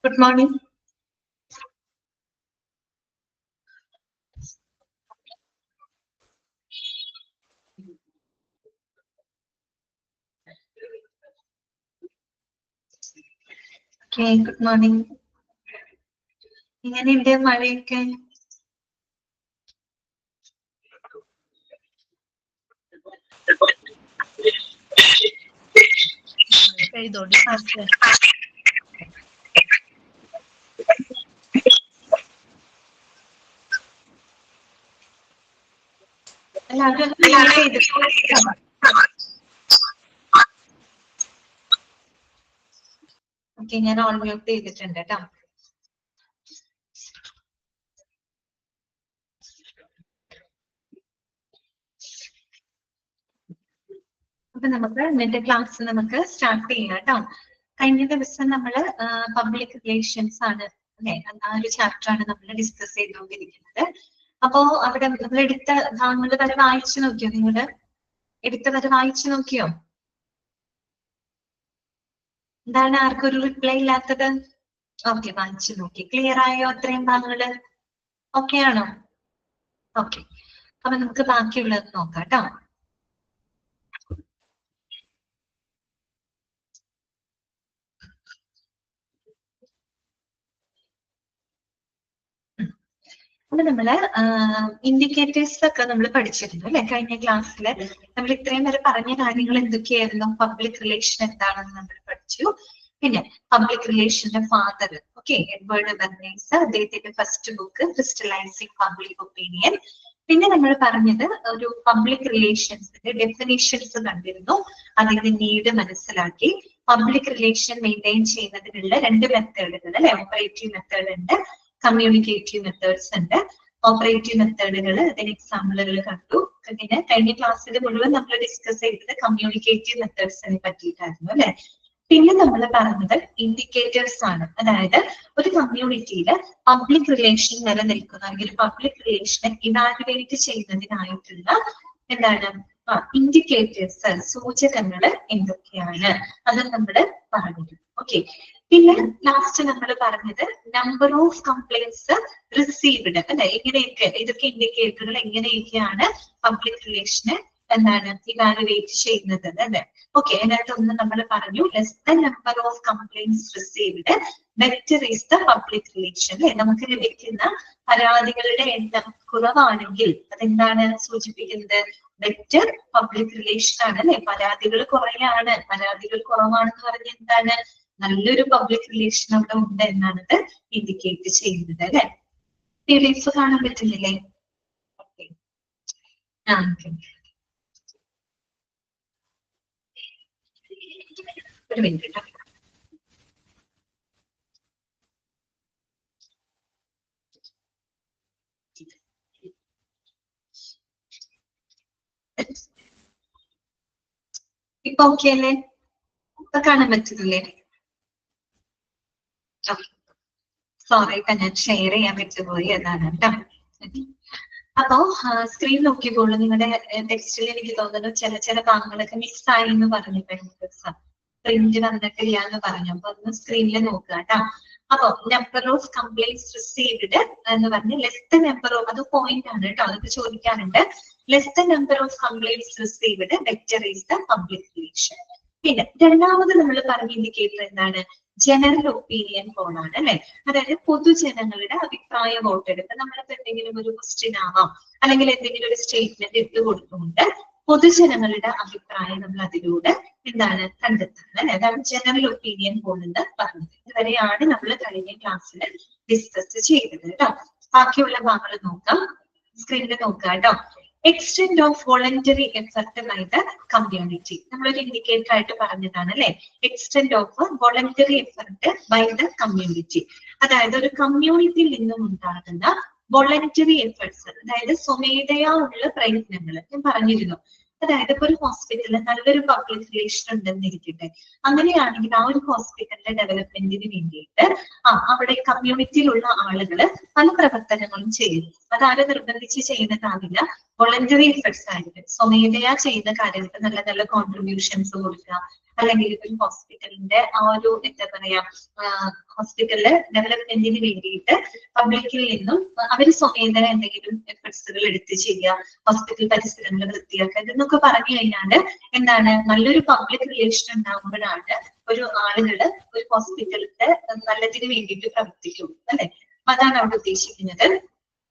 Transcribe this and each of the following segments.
Good morning. Okay, good morning. എങ്ങനെയുണ്ട് മഴയൊക്കെ? Okay, ഞാൻ ഓൺ മ്യൂട്ട് ചെയ്തിട്ടുണ്ട് കേട്ടോ. അപ്പൊ നമുക്ക് ഇന്നത്തെ ക്ലാസ് നമുക്ക് സ്റ്റാർട്ട് ചെയ്യാം കേട്ടോ. കഴിഞ്ഞ ദിവസം നമ്മള് പബ്ലിക് റിലേഷൻസ് ആണ് അല്ലെ, ആ ഒരു ചാപ്റ്റർ ആണ് നമ്മൾ ഡിസ്കസ് ചെയ്തുകൊണ്ടിരിക്കുന്നത്. അപ്പോ അവിടെ നമ്മൾ എടുത്ത ഭാഗങ്ങൾ വരെ വായിച്ചു നോക്കിയോ? നിങ്ങള് എടുത്ത വരെ വായിച്ചു നോക്കിയോ? എന്താണ് ആർക്കും ഒരു റിപ്ലൈ ഇല്ലാത്തത്? ഓക്കെ, വായിച്ചു നോക്കി. ക്ലിയർ ആയോ അത്രയും ഭാഗങ്ങള്? ഓക്കെ ആണോ? ഓക്കെ, അപ്പൊ നമുക്ക് ബാക്കിയുള്ളത് നോക്കാം കേട്ടോ. അപ്പൊ നമ്മള് ഇൻഡിക്കേറ്റേഴ്സ് ഒക്കെ നമ്മൾ പഠിച്ചിരുന്നു അല്ലെ കഴിഞ്ഞ ക്ലാസ്സില്. നമ്മൾ ഇത്രയും വരെ പറഞ്ഞ കാര്യങ്ങൾ എന്തൊക്കെയായിരുന്നു? പബ്ലിക് റിലേഷൻ എന്താണെന്ന് നമ്മൾ പഠിച്ചു. പിന്നെ പബ്ലിക് റിലേഷന്റെ ഫാദർ എഡ്വേർഡ് ബെർണേഴ്സ്, അദ്ദേഹത്തിന്റെ ഫസ്റ്റ് ബുക്ക് ക്രിസ്റ്റലൈസിംഗ് പബ്ലിക് ഒപ്പീനിയൻ. പിന്നെ നമ്മൾ പറഞ്ഞത് ഒരു പബ്ലിക് റിലേഷൻസിന്റെ ഡെഫിനിഷൻസ് കണ്ടിരുന്നു, അതിന്റെ നീഡ് മനസ്സിലാക്കി. പബ്ലിക് റിലേഷൻ മെയിൻറ്റെയിൻ ചെയ്യുന്നതിനുള്ള രണ്ട് മെത്തേഡുകൾ അല്ലെ, ഓപ്പറേറ്റീവ് മെത്തേഡ് ഉണ്ട്, കമ്മ്യൂണിക്കേറ്റീവ് മെത്തേഡ്സ് ഉണ്ട്. ഓപ്പറേറ്റീവ് മെത്തേഡുകൾ അതിന് എക്സാമ്പിളുകൾ കണ്ടു. പിന്നെ കഴിഞ്ഞ ക്ലാസ്സിൽ മുഴുവൻ നമ്മൾ ഡിസ്കസ് ചെയ്തത് കമ്മ്യൂണിക്കേറ്റീവ് മെത്തേഡ്സിനെ പറ്റിയിട്ടായിരുന്നു അല്ലെ. പിന്നെ നമ്മൾ പറഞ്ഞത് ഇൻഡിക്കേറ്റേഴ്സ് ആണ്, അതായത് ഒരു കമ്മ്യൂണിറ്റിയിൽ പബ്ലിക് റിലേഷൻ നിലനിൽക്കുന്ന അല്ലെങ്കിൽ പബ്ലിക് റിലേഷനെ ഇവാലുവേറ്റ് ചെയ്യുന്നതിനായിട്ടുള്ള എന്താണ് ഇൻഡിക്കേറ്റേഴ്സ്, സൂചകങ്ങൾ എന്തൊക്കെയാണ് അത് നമ്മൾ പറഞ്ഞു. ഓക്കെ, പിന്നെ ലാസ്റ്റ് നമ്മൾ പറഞ്ഞത് നമ്പർ ഓഫ് കംപ്ലൈന്റ്സ് റിസീവ്ഡ് അല്ലെ, ഇങ്ങനെയൊക്കെ ഇതൊക്കെ ഇൻഡിക്കേറ്ററുകൾ എങ്ങനെയൊക്കെയാണ് പബ്ലിക് റിലേഷനെ എന്താണ് ഇവാലുവേറ്റ് ചെയ്യുന്നത് അല്ലെ. ഓക്കെ, അതിനകത്ത് ഒന്ന് നമ്മൾ പറഞ്ഞു, less the number of complaints received better is the public relation അല്ലെ. നമുക്ക് ലഭിക്കുന്ന പരാതികളുടെ എണ്ണം കുറവാണെങ്കിൽ അതെന്താണ് സൂചിപ്പിക്കുന്നത്? ബെറ്റർ പബ്ലിക് റിലേഷൻ ആണ് അല്ലെ. പരാതികൾ കുറയാണ്, പരാതികൾ കുറവാണെന്ന് പറഞ്ഞാൽ എന്താണ്? നല്ലൊരു പബ്ലിക് റിലേഷൻ അവിടെ ഉണ്ട് എന്നാണ് ഇത് ഇൻഡിക്കേറ്റ് ചെയ്യുന്നത് അല്ലെ. പീഡിഎഫ് കാണാൻ പറ്റുന്നില്ലേ? ഓക്കെ, ഒരു മിനിറ്റ്. ഇപ്പൊ ഓക്കെ അല്ലേ? ഇപ്പൊ കാണാൻ പറ്റുന്നില്ലേ? സോറി കേട്ടോ, ഞാൻ ഷെയർ ചെയ്യാൻ വിട്ടുപോയി, അതാണ് കേട്ടോ. അപ്പോ സ്ക്രീൻ നോക്കിക്കോളൂ. നിങ്ങളുടെ ടെക്സ്റ്റിൽ എനിക്ക് തോന്നുന്നു ചില ഭാഗങ്ങളൊക്കെ മിസ് ആയി എന്ന് പറഞ്ഞു. പ്രിന്റ് വന്നിട്ടില്ല എന്ന് പറഞ്ഞു. അപ്പൊ ഒന്ന് സ്ക്രീനിൽ നോക്കുക കേട്ടോ. അപ്പൊ നമ്പർ ഓഫ് കംപ്ലൈന്റ്സ് റിസീവ്ഡ് എന്ന് പറഞ്ഞ് ലെസ് ദ നമ്പർ ഓഫ്, അത് പോയിന്റ് ആണ് കേട്ടോ, അതൊക്കെ ചോദിക്കാറുണ്ട്. Less the number of complaints received better is the public relation. പിന്നെ രണ്ടാമത് നമ്മൾ പറഞ്ഞ ഇൻഡിക്കേറ്റർ എന്താണ്? ജനറൽ ഒപ്പീനിയൻ പോളാണ് അല്ലെ. അതായത് പൊതുജനങ്ങളുടെ അഭിപ്രായ വോട്ടെടുപ്പ്. നമ്മളിപ്പോ എന്തെങ്കിലും ഒരു ക്വസ്റ്റ്യൻ ആവാം, അല്ലെങ്കിൽ എന്തെങ്കിലും ഒരു സ്റ്റേറ്റ്മെന്റ് ഇട്ട് കൊടുത്തുകൊണ്ട് പൊതുജനങ്ങളുടെ അഭിപ്രായം നമ്മൾ അതിലൂടെ എന്താണ് കണ്ടെത്തുന്നത് അല്ലെ. അതാണ് ജനറൽ ഒപ്പീനിയൻ പോൾ എന്ന് പറഞ്ഞത്. ഇതുവരെയാണ് നമ്മൾ കഴിഞ്ഞ ക്ലാസ്സിൽ ഡിസ്കസ് ചെയ്തത് കേട്ടോ. ബാക്കിയുള്ള ഭാഗങ്ങൾ നോക്കാം, സ്ക്രീനിൽ നോക്കുക കേട്ടോ. Extent of voluntary effort by the community, നമ്മളൊരു ഇൻഡിക്കേറ്റർ ആയിട്ട് പറഞ്ഞതാണ് അല്ലെ. Extent of voluntary effort by the community, അതായത് ഒരു കമ്മ്യൂണിറ്റിയിൽ നിന്നും ഉണ്ടാകുന്ന വോളണ്ടറി എഫേർട്സ്, അതായത് സ്വമേധയാ ഉള്ള പ്രയത്നങ്ങൾ ഞാൻ പറഞ്ഞിരുന്നു. അതായത് ഇപ്പൊ ഒരു ഹോസ്പിറ്റലിൽ നല്ലൊരു പബ്ലിക് റിലേഷൻ ഉണ്ടെന്നിരിക്കട്ടെ, അങ്ങനെയാണെങ്കിൽ ആ ഒരു ഹോസ്പിറ്റലിന്റെ ഡെവലപ്മെന്റിന് വേണ്ടിയിട്ട് അവിടെ കമ്മ്യൂണിറ്റിയിലുള്ള ആളുകൾ പല പ്രവർത്തനങ്ങളും ചെയ്യും. അതാരും നിർബന്ധിച്ച് ചെയ്യുന്നതാവില്ല. വോളണ്ടറി എഫേർട്സ് ആയിരിക്കും. സ്വമേധയാ ചെയ്യുന്ന കാര്യങ്ങൾക്ക് നല്ല നല്ല കോൺട്രിബ്യൂഷൻസ് കൊടുക്കുക, അല്ലെങ്കിൽ ഒരു ഹോസ്പിറ്റലിന്റെ ആ ഒരു എന്താ പറയാ ഹോസ്പിറ്റലിലെ ഡെവലപ്മെന്റിന് വേണ്ടിയിട്ട് പബ്ലിക്കിൽ നിന്നും അവർ സ്വമേധന എന്തെങ്കിലും എഫേർട്സുകൾ എടുത്ത് ചെയ്യുക, ഹോസ്പിറ്റൽ പരിസരങ്ങൾ വൃത്തിയാക്കുക, ഇതെന്നൊക്കെ പറഞ്ഞു കഴിഞ്ഞാൽ എന്താണ് നല്ലൊരു പബ്ലിക് റിലേഷൻ ഉണ്ടാകുമ്പോഴാണ് ഒരു ആളുകള് ഒരു ഹോസ്പിറ്റലിന്റെ നല്ലതിന് വേണ്ടിയിട്ട് പ്രവർത്തിക്കും അല്ലെ. അതാണ് അവിടെ ഉദ്ദേശിക്കുന്നത്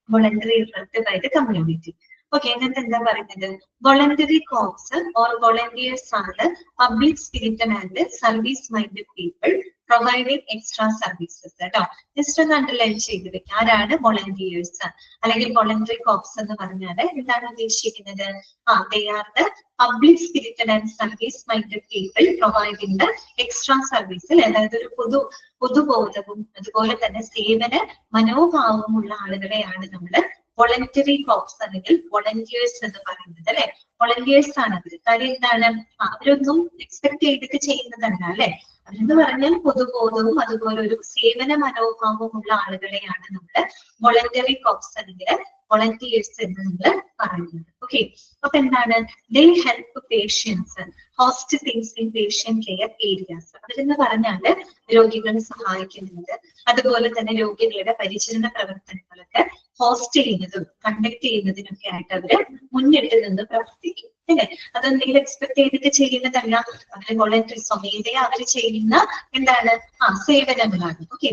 voluntary effort by the community. Okay, എന്നിട്ട് എന്താ പറയുന്നത്? വോളണ്ടറി കോപ്സ് ഓർ വോളണ്ടിയേഴ്സ് ആണ് public spirited and service minded people providing extra services. കേട്ടോ, ജസ്റ്റ് ഒന്ന് അണ്ടർലൈൻ ചെയ്ത് വെക്കാം. ആരാണ് വോളണ്ടിയേഴ്സ് അല്ലെങ്കിൽ വോളണ്ടറി കോപ്സ് എന്ന് പറഞ്ഞാൽ എന്താണ് ഉദ്ദേശിക്കുന്നത്? they are the public spirited and service minded people providing the extra service. അതായത് ഒരു പൊതുബോധവും അതുപോലെ തന്നെ സേവന മനോഭാവമുള്ള ആളുകളെയാണ് നമ്മള് വോളണ്ടറി കോപ്സ് അല്ലെങ്കിൽ വോളണ്ടിയേഴ്സ് എന്ന് പറയുന്നത് അല്ലെ. വോളണ്ടിയേഴ്സ് ആണ് അവർ. കാര്യം എന്താണ്? അവരൊന്നും എക്സ്പെക്ട് ചെയ്തിട്ട് ചെയ്യുന്നതല്ല അല്ലെ. അവരെന്ന് പറഞ്ഞാൽ പൊതുബോധവും അതുപോലെ ഒരു സേവന മനോഭാവമുള്ള ആളുകളെയാണ് നമ്മള് വോളണ്ടറി കോപ്സ് അല്ലെങ്കിൽ വോളണ്ടിയേഴ്സ് എന്ന് നമ്മൾ പറയുന്നത്. ഓക്കെ, അപ്പൊ എന്താണ്? They help patients host things in patient care areas. അവരെന്ന് പറഞ്ഞാല് രോഗികളെ സഹായിക്കുന്നുണ്ട്, അതുപോലെ തന്നെ രോഗികളുടെ പരിചരണ പ്രവർത്തനങ്ങളൊക്കെ ഹോസ്റ്റ് ചെയ്യുന്നതും കണ്ടക്ട് ചെയ്യുന്നതിനൊക്കെ ആയിട്ട് അവര് മുന്നിട്ട് നിന്ന് പ്രവർത്തിക്കും അല്ലെ. അതെന്തെങ്കിലും എക്സ്പെക്ട് ചെയ്തിട്ട് ചെയ്യുന്നതല്ല, അവര് വോളണ്ടറി സ്വമേധയാ അവർ ചെയ്യുന്ന എന്താണ് സേവനങ്ങളാണ്. ഓക്കെ,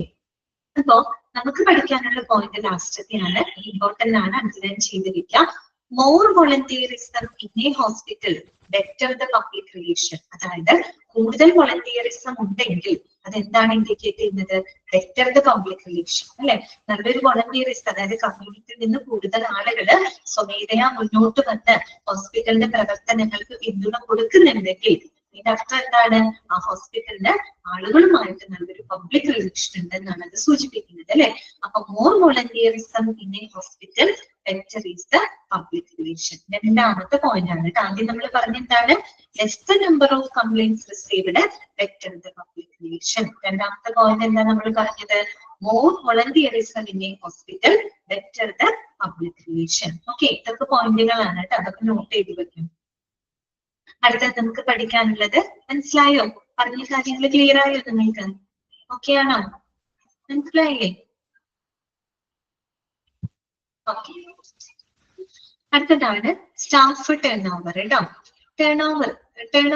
അപ്പോ നമുക്ക് പഠിക്കാനുള്ള പോയിന്റ് ലാസ്റ്റത്തെയാണ്, ഇമ്പോർട്ടന്റ് ആണ്, അണ്ടർലൈൻ ചെയ്തിരിക്കാം. More volunteerism in a hospital better the public relation. അതായത് കൂടുതൽ വോളണ്ടിയറിസം ഉണ്ടെങ്കിൽ അതെന്താണ് ഇൻഡിക്കേറ്റ് ചെയ്യുന്നത്? ബെറ്റർ ദ പബ്ലിക് റിലേഷൻ അല്ലെ. നല്ലൊരു വോളണ്ടിയറിസം, അതായത് കമ്മ്യൂണിറ്റിയിൽ നിന്ന് കൂടുതൽ ആളുകള് സ്വമേധയാ മുന്നോട്ട് വന്ന് ഹോസ്പിറ്റലിന്റെ പ്രവർത്തനങ്ങൾക്ക് പിന്തുണ കൊടുക്കുന്നുണ്ടെങ്കിൽ ഇതിന്റെ അർത്ഥം എന്താണ്? ആ ഹോസ്പിറ്റലിന് ആളുകളുമായിട്ട് നല്ലൊരു പബ്ലിക് റിലേഷൻ ഉണ്ടെന്നാണ് അത് സൂചിപ്പിക്കുന്നത് അല്ലെ. അപ്പൊ more volunteerism in a hospital better is the public relation. രണ്ടാമത്തെ പോയിന്റ് ആണ്. ആദ്യം നമ്മൾ പറഞ്ഞെന്താണ്? Less the number of complaints received better the public relation. രണ്ടാമത്തെ പോയിന്റ് എന്താ നമ്മൾ പറഞ്ഞത്? More volunteerism in a hospital better the public relation. Okay, ഇതൊക്കെ പോയിന്റുകളാണ് കേട്ടോ, അതൊക്കെ നോട്ട് ചെയ്ത് വെക്കും. അടുത്തത് നമുക്ക് പഠിക്കാനുള്ളത് മനസ്സിലായോ? പറഞ്ഞ കാര്യങ്ങൾ ക്ലിയർ ആയോ നിങ്ങൾക്ക്? ഓക്കെ ആണോ? മനസ്സിലായില്ലേ? ഓക്കെ, അടുത്തതാണ് സ്റ്റാഫ് ടേൺ ഓവർ കേട്ടോ. Turn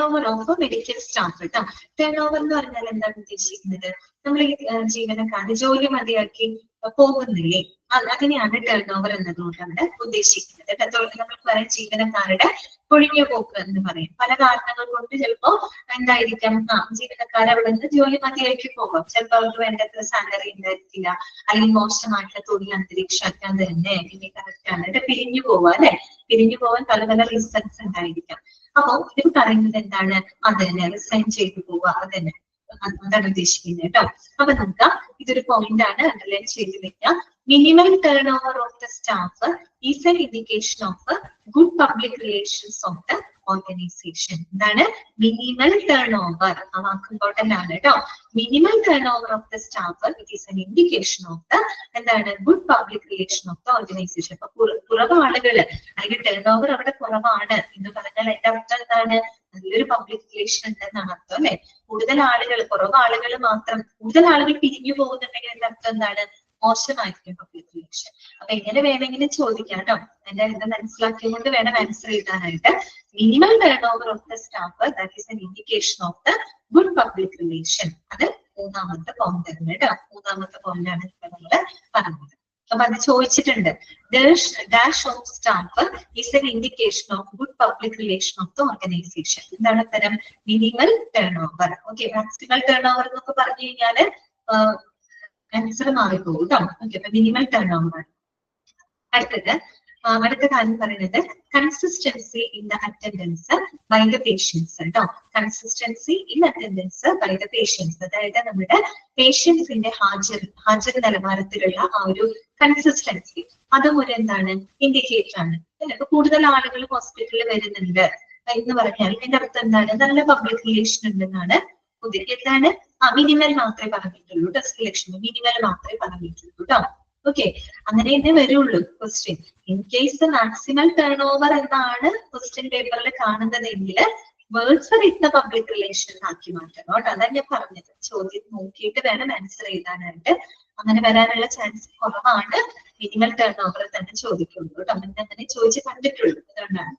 over of medical staff കേട്ടോ. ടേൺ ഓവർ എന്ന് പറഞ്ഞാൽ എന്താണ് ഉദ്ദേശിക്കുന്നത്? നമ്മൾ ജീവനക്കാരെ ജോലി മതിയാക്കി പോകുന്നില്ലേ, അങ്ങനെയാണ് ടേൺ ഓവർ എന്നതുകൊണ്ട് അവിടെ ഉദ്ദേശിക്കുന്നത്. നമ്മൾ പറയും ജീവനക്കാരുടെ ഒഴിഞ്ഞു പോക്ക് എന്ന് പറയും. പല കാരണങ്ങൾ കൊണ്ട് ചിലപ്പോ എന്തായിരിക്കാം, ജീവനക്കാർ അവിടെ നിന്ന് ജോലി മതിയാക്കി പോകാം. ചിലപ്പോൾ അവർക്ക് വേണ്ടത്ര സാലറി ഉണ്ടായിരിക്കില്ല, അല്ലെങ്കിൽ മോശമായിട്ടുള്ള തൊഴിൽ അന്തരീക്ഷമൊക്കെ തന്നെ പിന്നെ കറക്റ്റ് ആണ് പിരിഞ്ഞു പോവാ അല്ലെ. പിരിഞ്ഞു പോകാൻ പല പല റീസൺസ് ഉണ്ടായിരിക്കാം. അപ്പൊ ഇത് പറയുന്നത് എന്താണ്? അതന്നെ റിസൈൻ ചെയ്തു പോവുക, അതന്നെ അതാണ് ഉദ്ദേശിക്കുന്നത് കേട്ടോ. അപ്പൊ നമുക്ക് ഇതൊരു പോയിന്റ് ആണ്, അണ്ടർലൈൻ ചെയ്ത് വെക്കാം. Minimum turnover of the staff is an indication of good public relations of the organisation. എന്താണ് മിനിമൽ ടേൺ ഓവർ? ആ വാക്ക് ഇമ്പോർട്ടന്റ് ആണ് കേട്ടോ. Minimal turnover of the staff it is an indication of the എന്താണ് good public relation of the organisation. അപ്പൊ കുറവ് ആളുകള് അല്ലെങ്കിൽ ടേൺ ഓവർ അവിടെ കുറവാണ് എന്ന് പറഞ്ഞാൽ അതിന്റെ അർത്ഥം എന്താണ്? നല്ലൊരു പബ്ലിക് റിലേഷൻ ഉണ്ടെന്നാണ് അർത്ഥം അല്ലെ. കൂടുതൽ ആളുകൾ, കുറവ് ആളുകൾ മാത്രം, കൂടുതൽ ആളുകൾ പിരിഞ്ഞു പോകുന്നുണ്ടെങ്കിൽ അതിന്റെ അർത്ഥം എന്താണ്? മോശമായിരിക്കും പബ്ലിക് റിലേഷൻ. അപ്പൊ എങ്ങനെ വേണമെങ്കിലും ചോദിക്കാം കേട്ടോ. എന്റെ ഇത് മനസ്സിലാക്കിയത് വേണം ആൻസർ എഴുതാനായിട്ട്. Minimum turnover of the staff that is an indication of the good public relation. അത് മൂന്നാമത്തെ പോയിന്റ് ആണ് കേട്ടോ. മൂന്നാമത്തെ പോയിന്റ് ആണ് നമ്മൾ പറഞ്ഞത്. അപ്പൊ അത് ചോദിച്ചിട്ടുണ്ട്. Dash of staff is an indication of good public relation of the organisation. എന്താണ് ഉത്തരം? Minimal turn over. Okay, maximal turn over എന്നൊക്കെ പറഞ്ഞു കഴിഞ്ഞാല് ആൻസർ മാറിപ്പോകും കേട്ടോ. ഓക്കെ, അപ്പൊ മിനിമൽ ടേൺ ഓവർ ആണ്. അടുത്ത കാര്യം പറയുന്നത് consistency in the attendance by the patients കേട്ടോ. Consistency in attendance by the patients, അതായത് നമ്മുടെ പേഷ്യൻസിന്റെ ഹാജർ നിലവാരത്തിലുള്ള ആ ഒരു കൺസിസ്റ്റൻസി, അതും ഒരു എന്താണ് ഇൻഡിക്കേറ്റർ ആണ്. ഇപ്പൊ കൂടുതൽ ആളുകൾ ഹോസ്പിറ്റലിൽ വരുന്നുണ്ട് എന്ന് പറഞ്ഞാൽ എന്റെ അർത്ഥം എന്താണ്? നല്ല പബ്ലിക് റിലേഷൻ ഉണ്ടെന്നാണ്. എന്താണ്? മിനിമൽ മാത്രമേ പറഞ്ഞിട്ടുള്ളൂ. ടെസ്റ്റ് സെലക്ഷൻ മിനിമൽ മാത്രമേ പറഞ്ഞിട്ടുള്ളൂ കേട്ടോ. ഓക്കെ, അങ്ങനെ തന്നെ വരുള്ളൂ question. In case maximum turn over എന്നാണ് ക്വസ്റ്റ്യൻ പേപ്പറിൽ കാണുന്നതെങ്കിൽ വേർഡ്സ് വിത്ത് പബ്ലിക് റിലേഷൻ ആക്കി മാറ്റണം കേട്ടോ. അതാണ് ഞാൻ പറഞ്ഞത്. ചോദ്യം നോക്കിയിട്ട് വേണം ആൻസർ എഴുതാനായിട്ട്. അങ്ങനെ വരാനുള്ള ചാൻസ് കുറവാണ്. മിനിമം ടേൺ ഓവർ തന്നെ ചോദിക്കുള്ളൂ കേട്ടോ. അങ്ങനെ ചോദിച്ച് കണ്ടിട്ടുള്ളൂ. അതുകൊണ്ടാണ്.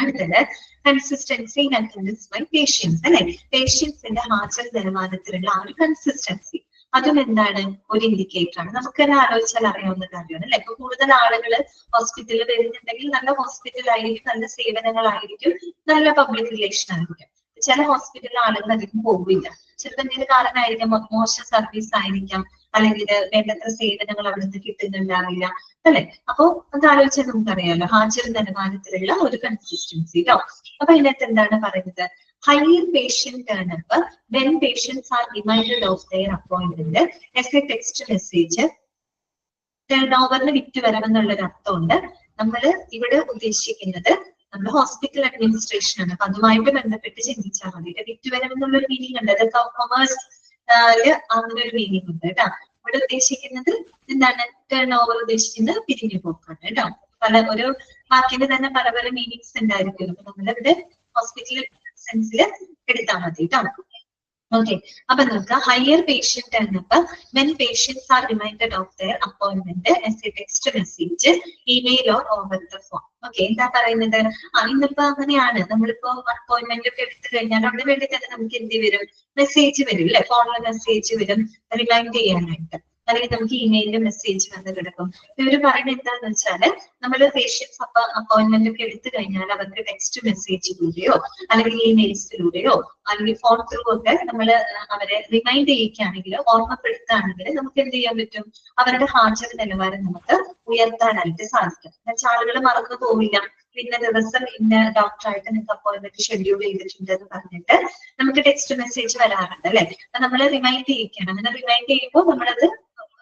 അടുത്തത് consistency in attendance by patients അല്ലെ. പേഷ്യൻസിന്റെ ഹാജർ നിലവാരത്തിലുള്ള ആ ഒരു കൺസിസ്റ്റൻസി, അതും എന്താണ്, ഒരു ഇൻഡിക്കേറ്റർ ആണ്. നമുക്കെല്ലാം ആലോചിച്ചാൽ അറിയാവുന്ന കാര്യമാണ് അല്ലെ. ഇപ്പൊ കൂടുതൽ ആളുകൾ ഹോസ്പിറ്റലിൽ വരുന്നുണ്ടെങ്കിൽ നല്ല ഹോസ്പിറ്റൽ ആയിരിക്കും, നല്ല സേവനങ്ങളായിരിക്കും, നല്ല പബ്ലിക് റിലേഷൻ ആയിരിക്കും. ചില ഹോസ്പിറ്റലിൽ ആളുകൾ അധികം പോവില്ല. ചിലപ്പോൾ എന്തെങ്കിലും കാരണമായിരിക്കാം, മോശം സർവീസ് ആയിരിക്കാം, അല്ലെങ്കിൽ വേണ്ടത്ര സേവനങ്ങൾ അവിടുന്ന് കിട്ടുന്നുണ്ടാവില്ല അല്ലെ. അപ്പൊ അത് ആലോചിച്ചാൽ നമുക്കറിയാലോ, ഹാജർ നിലവാരത്തിലുള്ള ഒരു കൺസിസ്റ്റൻസി കേട്ടോ. അപ്പൊ ഇതിനകത്ത് എന്താണ് പറയുന്നത്, higher patient turnover when patients are reminded of their appointment as a text message. Turn ഓവറിന് വിറ്റ് വരമെന്നുള്ളൊരു അർത്ഥമുണ്ട്. നമ്മൾ ഇവിടെ ഉദ്ദേശിക്കുന്നത് നമ്മുടെ ഹോസ്പിറ്റൽ അഡ്മിനിസ്ട്രേഷൻ ആണ്. അപ്പൊ അതുമായിട്ട് ബന്ധപ്പെട്ട് ചിന്തിച്ചാൽ മതി. വിറ്റ് വരമെന്നുള്ളൊരു മീനിങ് ഉണ്ട്. അത് കൊമേഴ്സ് അങ്ങനെ ഒരു മീനിങ് ഉണ്ട് കേട്ടോ. ഇവിടെ ഉദ്ദേശിക്കുന്നത് എന്താണ്, ടേൺ ഓവർ ഉദ്ദേശിക്കുന്നത് പിരിഞ്ഞു പോക്കാണ് കേട്ടോ. ഒരു വാക്കിന് തന്നെ പല പല മീനിങ്സ് ഉണ്ടായിരിക്കും. അപ്പൊ നമ്മളിവിടെ ഹോസ്പിറ്റൽ സെൻസിൽ എടുത്താൽ മതി കേട്ടോ. ഓക്കെ, അപ്പൊ നമുക്ക് higher patient turnover when patients are reminded of their appointment as a text message, email or over the phone. Okay, എന്താ പറയുന്നത്, ഇന്നിപ്പോ അങ്ങനെയാണ്. നമ്മളിപ്പോ അപ്പോയിന്റ്മെന്റ് ഒക്കെ എടുത്തു കഴിഞ്ഞാൽ അവിടെ വേണ്ടി തന്നെ നമുക്ക് എന്ത് വരും, മെസ്സേജ് വരും അല്ലെ. ഫോണിൽ മെസ്സേജ് വരും റിമൈൻഡ് ചെയ്യാനായിട്ട്, അല്ലെങ്കിൽ നമുക്ക് ഇമെയിലിൽ മെസ്സേജ് വന്ന് കിടക്കും. ഇവര് പറയുന്നത് എന്താന്ന് വെച്ചാല്, നമ്മൾ പേഷ്യൻസ് അപ്പോയിന്റ്മെന്റ് ഒക്കെ എടുത്തു കഴിഞ്ഞാൽ അവർക്ക് ടെക്സ്റ്റ് മെസ്സേജിലൂടെയോ അല്ലെങ്കിൽ ഇമെയിൽസിലൂടെയോ അല്ലെങ്കിൽ ഫോൺ ത്രൂ ഒക്കെ നമ്മൾ അവരെ റിമൈൻഡ് ചെയ്യിക്കുകയാണെങ്കിൽ, ഓർമ്മപ്പെടുത്തുകയാണെങ്കിൽ നമുക്ക് എന്ത് ചെയ്യാൻ പറ്റും, അവരുടെ ഹാജർ നിലവാരം നമുക്ക് ഉയർത്താനായിട്ട് സാധിക്കും. എന്നുവെച്ചാൽ ആളുകൾ മറന്നു പോവില്ല. ഇന്ന ദിവസം ഇന്ന ഡോക്ടറായിട്ട് നിങ്ങൾക്ക് അപ്പോയിന്റ്മെന്റ് ഷെഡ്യൂൾ ചെയ്തിട്ടുണ്ട് എന്ന് പറഞ്ഞിട്ട് നമുക്ക് ടെക്സ്റ്റ് മെസ്സേജ് വരാറുണ്ട് അല്ലെ. നമ്മൾ റിമൈൻഡ് ചെയ്യിക്കണം. അങ്ങനെ റിമൈൻഡ് ചെയ്യുമ്പോൾ നമ്മളത്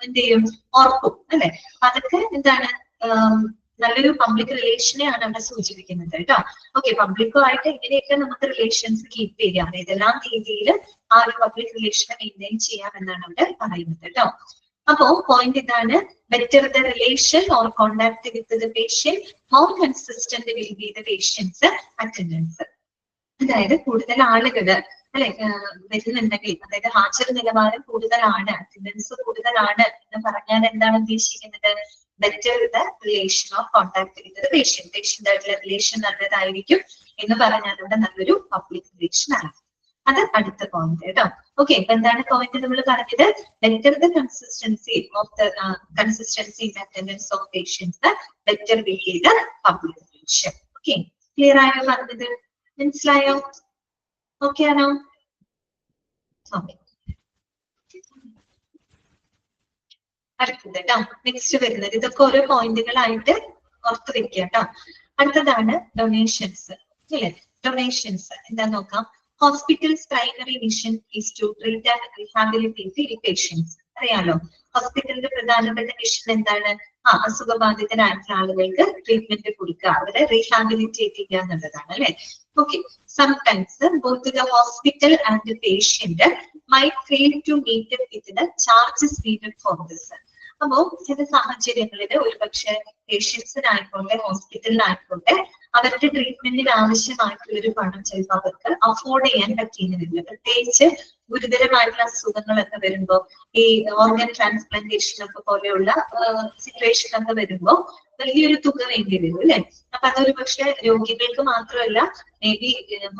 എന്ത് ചെയ്യും, ഓർക്കും അല്ലെ. അതൊക്കെ എന്താണ്, നല്ലൊരു പബ്ലിക് റിലേഷനെയാണ് അവിടെ സൂചിപ്പിക്കുന്നത് കേട്ടോ. ഓക്കെ, പബ്ലിക്കുമായിട്ട് എങ്ങനെയൊക്കെ നമുക്ക് റിലേഷൻസ് കീപ്പ് ചെയ്യാം, ഏതെല്ലാം രീതിയിൽ ആ ഒരു പബ്ലിക് റിലേഷനെ മെയിൻറ്റെയിൻ ചെയ്യാം എന്നാണ് അവിടെ പറയുന്നത് കേട്ടോ. അപ്പോ പോയിന്റ് ഇതാണ്, better the relation or contact with the patient, more consistent will be the patients attendance. അതായത് കൂടുതൽ ആളുകള് അല്ലെ വരുന്നുണ്ടെങ്കിൽ, അതായത് ഹാജർ നിലവാരം കൂടുതലാണ്, അറ്റൻഡൻസ് കൂടുതലാണ് എന്ന് പറഞ്ഞാൽ എന്താണ് ഉദ്ദേശിക്കുന്നത്, better the relation of contact with the patient, patient ആയിട്ടുള്ള റിലേഷൻ നല്ലതായിരിക്കും എന്ന് പറഞ്ഞാൽ ഇവിടെ നല്ലൊരു പബ്ലിക് റിലേഷൻ ആണ്. അത് അടുത്ത പോയിന്റ് കേട്ടോ. ഓക്കെ, അപ്പൊ എന്താണ് പോയിന്റ് നമ്മൾ പറഞ്ഞത്, better the consistency of the consistency in attendance of patients, better will be the public relation. Okay, clear ആയോ പറഞ്ഞത്, മനസ്സിലായോ? ഓക്കെ ആണോ? ഓക്കെ, അടുത്തത് കേട്ടോ. നെക്സ്റ്റ് വരുന്നത് ഇതൊക്കെ ഓരോ പോയിന്റുകളായിട്ട് ഓർത്ത് വെക്കുക കേട്ടോ. അടുത്തതാണ് ഡൊണേഷൻസ് അല്ലെ. ഡൊണേഷൻസ് എന്താ നോക്കാം. Hospitals primary mission is to treat and rehabilitate the patients. അറിയാലോ, ഹോസ്പിറ്റലിന്റെ പ്രധാനപ്പെട്ട മിഷൻ എന്താണ്, അസുഖബാധിതരായിട്ടുള്ള ആളുകൾക്ക് ട്രീറ്റ്മെന്റ് കൊടുക്കുക, അവരെ റീഹാബിലിറ്റേറ്റ് ചെയ്യുക എന്നുള്ളതാണ് അല്ലെ. Okay, sometimes both the hospital and the patient might fail to meet with the charges needed for this. അപ്പോ ചില സാഹചര്യങ്ങളിൽ ഒരുപക്ഷെ പേഷ്യൻസിനായിക്കോട്ടെ ഹോസ്പിറ്റലിനായിക്കോട്ടെ അവരുടെ ട്രീറ്റ്മെന്റിന് ആവശ്യമായിട്ടുള്ള ഒരു പണം ചിലപ്പോൾ അവർക്ക് അഫോർഡ് ചെയ്യാൻ പറ്റിയെന്ന് വരില്ല. പ്രത്യേകിച്ച് ഗുരുതരമായിട്ടുള്ള അസുഖങ്ങളൊക്കെ വരുമ്പോൾ, ഈ ഓർഗൻ ട്രാൻസ്പ്ലാന്റേഷൻ ഒക്കെ പോലെയുള്ള സിറ്റുവേഷൻ ഒക്കെ വരുമ്പോൾ വലിയൊരു തുക വേണ്ടി വരും അല്ലെ. അപ്പൊ അതൊരു പക്ഷെ രോഗികൾക്ക് മാത്രമല്ല, മേ ബി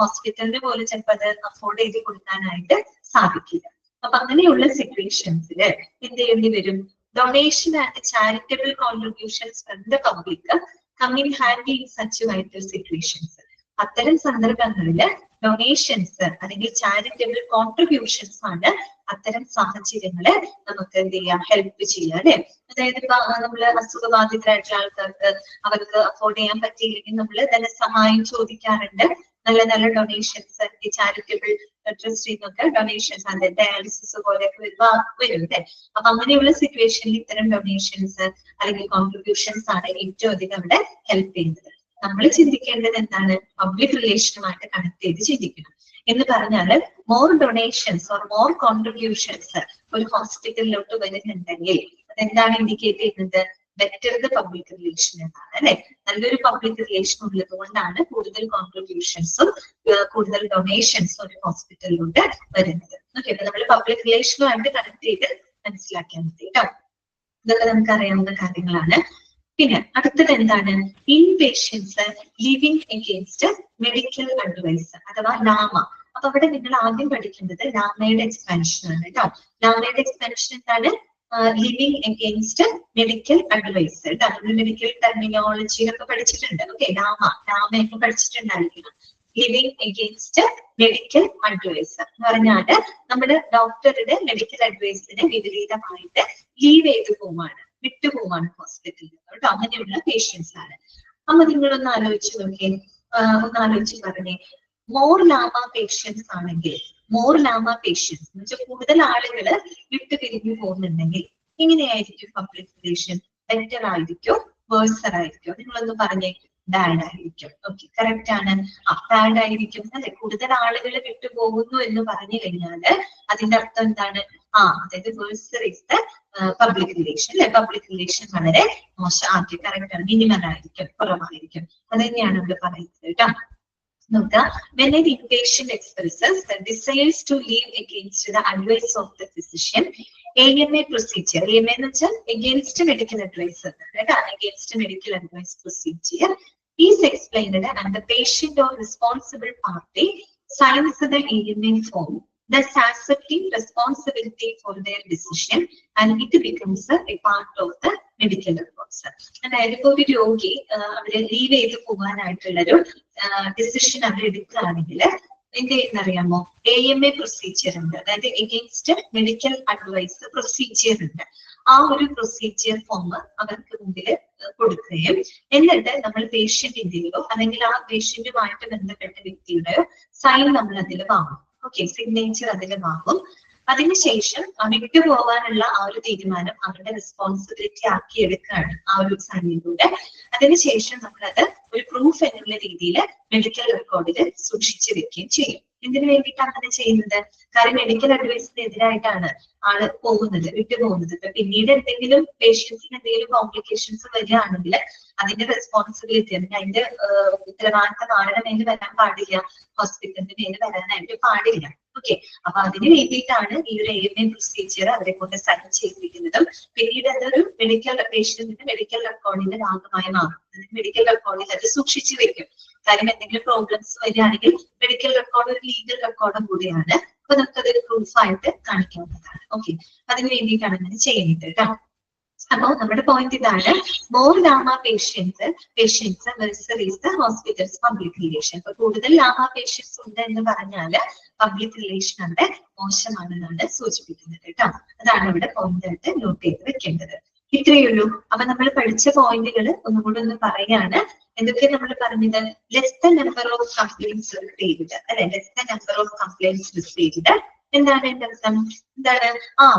ഹോസ്പിറ്റലിന് പോലും ചിലപ്പോൾ അത് അഫോർഡ് ചെയ്ത് കൊടുക്കാനായിട്ട് സാധിക്കില്ല. അപ്പൊ അങ്ങനെയുള്ള സിറ്റുവേഷൻസിൽ എന്ത് ചെയ്യേണ്ടി വരും, donation and charitable contributions from the public come in handy in such vital situations. അത്തരം സന്ദർഭങ്ങളിൽ ഡൊണേഷൻസ് അല്ലെങ്കിൽ ചാരിറ്റബിൾ കോൺട്രിബ്യൂഷൻസ് ആണ് അത്തരം സാഹചര്യങ്ങളെ നമുക്ക് എന്ത് ചെയ്യാം, ഹെൽപ്പ് ചെയ്യാം അല്ലെ. അതായത് ഇപ്പൊ നമ്മള് അസുഖബാധിതരായിട്ടുള്ള ആൾക്കാർക്ക് അവർക്ക് അഫോർഡ് ചെയ്യാൻ പറ്റിയില്ലെങ്കിൽ നമ്മൾ ധനസഹായം ചോദിക്കാറുണ്ട്. നല്ല നല്ല ഡൊണേഷൻസ് ഈ ചാരിറ്റബിൾ ട്രസ്റ്റിൽ നിന്നൊക്കെ ഡൊണേഷൻസ്, അതായത് ഡയാലിസിസ് പോലെയൊക്കെ വരും അല്ലെ. അപ്പൊ അങ്ങനെയുള്ള സിറ്റുവേഷനിൽ ഇത്തരം ഡൊണേഷൻസ് അല്ലെങ്കിൽ കോൺട്രിബ്യൂഷൻസ് ആണ് ഏറ്റവും അധികം അവിടെ ഹെൽപ്പ് ചെയ്യുന്നത്. നമ്മൾ ചിന്തിക്കേണ്ടത് എന്താണ്, പബ്ലിക് റിലേഷനുമായിട്ട് കണക്ട് ചെയ്ത് ചിന്തിക്കണം. എന്ന് പറഞ്ഞാൽ more donations or more contributions ഒരു ഹോസ്പിറ്റലിലോട്ട് വരുന്നുണ്ടെങ്കിൽ, എന്താണ് ഇൻഡിക്കേറ്റ് ചെയ്യുന്നത്? ബെറ്റർ ദ പബ്ലിക് റിലേഷൻ എന്നാണ് അല്ലെ. നല്ലൊരു പബ്ലിക് റിലേഷൻ ഉള്ളത് കൊണ്ടാണ് കൂടുതൽ കോൺട്രിബ്യൂഷൻസും കൂടുതൽ ഡൊണേഷൻസും ഒരു ഹോസ്പിറ്റലിലൂടെ വരുന്നത്. ഓക്കെ, അപ്പൊ നമ്മൾ പബ്ലിക് റിലേഷനുമായിട്ട് കണക്ട് ചെയ്ത് മനസ്സിലാക്കിയാൽ മതി കേട്ടോ. ഇതൊക്കെ നമുക്ക് അറിയാവുന്ന കാര്യങ്ങളാണ്. പിന്നെ അടുത്തത് എന്താണ്? In patients living against medical advice അഥവാ ലാമ. അപ്പൊ അവിടെ നിങ്ങൾ ആദ്യം പഠിക്കേണ്ടത് ലാമയുടെ എക്സ്പാൻഷൻ ആണ് കേട്ടോ. ലാമയുടെ എക്സ്പാൻഷൻ എന്താണ്? ലിവിങ് എഗെയിൻസ്റ്റ് മെഡിക്കൽ അഡ്വൈസ് കേട്ടോ. നമ്മൾ മെഡിക്കൽ ടെർമിനോളജിയിലൊക്കെ പഠിച്ചിട്ടുണ്ട്. ഓക്കെ, ലാമയൊക്കെ പഠിച്ചിട്ടുണ്ടായിരിക്കണം. ലിവിങ് എഗെയിൻസ്റ്റ് മെഡിക്കൽ അഡ്വൈസ് എന്ന് പറഞ്ഞാല് നമ്മുടെ ഡോക്ടറുടെ മെഡിക്കൽ അഡ്വൈസിന് വിപരീതമായിട്ട് ലീവ് ചെയ്ത് പോവാണ്, വിട്ടുപോവാണ് ഹോസ്പിറ്റലിൽ കേട്ടോ. അങ്ങനെയുള്ള പേഷ്യൻസ് ആണ്. അപ്പൊ നിങ്ങളൊന്ന് ആലോചിച്ച് നോക്കിയേ, ഒന്ന് ആലോചിച്ച് പറഞ്ഞേ. മോർ ലാമ പേഷ്യൻസ് ആണെങ്കിൽ, മോർ ലാമ പേഷ്യൻസ് എന്ന് വെച്ചാൽ കൂടുതൽ ആളുകള് വിട്ടുപിരിഞ്ഞു പോകുന്നുണ്ടെങ്കിൽ എങ്ങനെയായിരിക്കും പബ്ലിക് റിലേഷൻ? ബെറ്റർ ആയിരിക്കോ വേഴ്സർ ആയിരിക്കോ? നിങ്ങളൊന്ന് പറഞ്ഞേ. ബാഡ് ആയിരിക്കും. ഓക്കെ, കറക്റ്റ് ആണ്. ബാഡ് ആയിരിക്കും അല്ലെ. കൂടുതൽ ആളുകൾ വിട്ടുപോകുന്നു എന്ന് പറഞ്ഞു കഴിഞ്ഞാല് അതിന്റെ അർത്ഥം എന്താണ്? അതായത് വേഴ്സർ ഇസ് ദ പബ്ലിക് റിലേഷൻ അല്ലെ. പബ്ലിക് റിലേഷൻ വളരെ മോശം. ആദ്യം കറക്റ്റ് ആണ്. മിനിമം ആയിരിക്കും, കുറവായിരിക്കും. അത് തന്നെയാണ് ഇവിടെ പറയുന്നത് കേട്ടോ. നോക്കുക, when an inpatient expresses the desires to leave against the advice of the physician, AMA procedure, AMA എന്ന് വെച്ചാൽ against medical advice കേട്ടോ. against medical advice procedure is explained and the patient or responsible party signs the AMA form, thus accepting responsibility for their decision and it becomes a part of the medical reports. അതായത് ഇപ്പൊ ഒരു രോഗി അവര് leave ചെയ്ത് പോകാനായിട്ടുള്ളൊരു decision അവർ എടുക്കുകയാണെങ്കിൽ എന്ത് ചെയ്യുന്നറിയാമോ? AMA procedure ഉണ്ട്. അതായത് എഗെയിൻസ്റ്റ് മെഡിക്കൽ അഡ്വൈസ് പ്രൊസീജിയർ ഉണ്ട്. ആ ഒരു പ്രൊസീജിയർ ഫോം അവർക്ക് മുമ്പിൽ കൊടുക്കുകയും എന്നിട്ട് നമ്മൾ പേഷ്യന്റിന്റെയോ അല്ലെങ്കിൽ ആ പേഷ്യന്റുമായിട്ട് ബന്ധപ്പെട്ട വ്യക്തിയുടെയോ സൈൻ നമ്മൾ അതിൽ വാങ്ങും. ഓക്കെ, സിഗ്നേച്ചർ അതിൽ വാങ്ങും. അതിനുശേഷം വിട്ടുപോകാനുള്ള ആ ഒരു തീരുമാനം അവരുടെ റെസ്പോൺസിബിലിറ്റി ആക്കി എടുക്കുകയാണ് ആ ഒരു സൈനിലൂടെ. അതിനുശേഷം നമ്മളത് ഒരു പ്രൂഫ് എന്നുള്ള രീതിയിൽ മെഡിക്കൽ റെക്കോർഡിൽ സൂക്ഷിച്ചു വെക്കുകയും ചെയ്യും. എന്തിനു വേണ്ടിയിട്ടാണ് അങ്ങനെ ചെയ്യുന്നത്? കാരണം മെഡിക്കൽ അഡ്വൈസിന് എതിരായിട്ടാണ് ആള് പോകുന്നത്, വിട്ടുപോകുന്നത്. ഇപ്പൊ പിന്നീട് എന്തെങ്കിലും പേഷ്യൻസിന് എന്തെങ്കിലും കോംപ്ലിക്കേഷൻസ് വരികയാണെങ്കിൽ അതിന്റെ റെസ്പോൺസിബിലിറ്റി അതിന്റെ ഉത്തരവാദിത്തം ആരുടെ മേല് വരാൻ പാടില്ല, ഹോസ്പിറ്റലിന്റെ മേല് വരാനായിട്ട് പാടില്ല. ഓക്കെ, അപ്പൊ അതിന് വേണ്ടിയിട്ടാണ് ഈ ഒരു AMA പ്രൊസീജിയർ അവരെ കൊണ്ട് സൈൻ ചെയ്യിപ്പിക്കുന്നതും പിന്നീട് അതൊരു മെഡിക്കൽ പേഷ്യന്റിന്റെ മെഡിക്കൽ റെക്കോർഡിന്റെ ഭാഗമായി മാറും. മെഡിക്കൽ റെക്കോർഡിൽ അത് സൂക്ഷിച്ചു വെക്കും. കാര്യം എന്തെങ്കിലും പ്രോബ്ലംസ് വരികയാണെങ്കിൽ മെഡിക്കൽ റെക്കോർഡ് ഒരു ലീഗൽ റെക്കോർഡും കൂടിയാണ്. അപ്പൊ നമുക്കതൊരു പ്രൂഫായിട്ട് കാണിക്കാവുന്നതാണ്. ഓക്കെ, അതിന് വേണ്ടിയിട്ടാണ് അങ്ങനെ ചെയ്യുന്നത് കേട്ടോ. അപ്പൊ നമ്മുടെ പോയിന്റ് ഇതാണ്, more LAMA patients worser is the hospital's public relation. അപ്പൊ കൂടുതൽ ലാമ പേഷ്യൻസ് ഉണ്ട് എന്ന് പറഞ്ഞാല് പബ്ലിക് റിലേഷൻ അവിടെ മോശമാണെന്നാണ് സൂചിപ്പിക്കുന്നത് കേട്ടോ. അതാണ് ഇവിടെ പോയിന്റ് ആയിട്ട് നോട്ട് ചെയ്ത് വെക്കേണ്ടത്. ഇത്രയേ ഉള്ളൂ. അപ്പൊ നമ്മൾ പഠിച്ച പോയിന്റുകൾ ഒന്നും കൂടെ ഒന്ന് പറയാണ്. എന്തൊക്കെ നമ്മൾ പറഞ്ഞത്? Less the number of complaints received അല്ലെ. Less the number of complaints received എന്താണ് എന്റെ അർത്ഥം? എന്താണ്?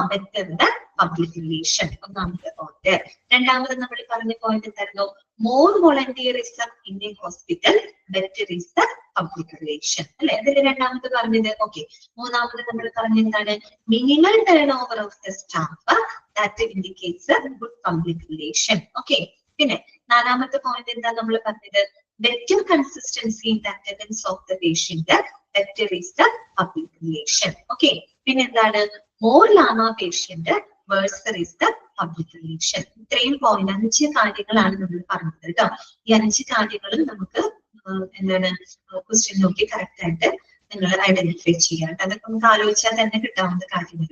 ബെറ്റർ ദ പബ്ലിക് റിലേഷൻ, ഒന്നാമത്തെ പോയിന്റ്. രണ്ടാമത് നമ്മൾ പറഞ്ഞ പോയിന്റ് എന്തായിരുന്നു? More volunteerism in a hospital, better is the public relation അല്ലെ. അതിന്റെ രണ്ടാമത് പറഞ്ഞത്. ഓക്കെ, മൂന്നാമത് നമ്മൾ പറഞ്ഞെന്താണ്? Minimal turnover of the staff, that indicates good public relation. Okay, പിന്നെ നാലാമത്തെ പോയിന്റ് എന്താ നമ്മൾ പറഞ്ഞത്? Better consistency in the attendance of the patient, better is the public relation. Okay, പിന്നെ എന്താണ്? More LAMA patient worser is the public relation. ഇത്രയും point 5 കാര്യങ്ങളാണ് നമ്മൾ പറഞ്ഞത് കേട്ടോ. ഈ 5 കാര്യങ്ങളും നമുക്ക് എന്താണ് ക്വസ്റ്റ്യൻ നോക്കി കറക്റ്റ് ആയിട്ട് നിങ്ങൾ ഐഡന്റിഫൈ ചെയ്യാം. അതൊക്കെ നമുക്ക് ആലോചിച്ചാൽ തന്നെ കിട്ടാവുന്ന കാര്യങ്ങൾ.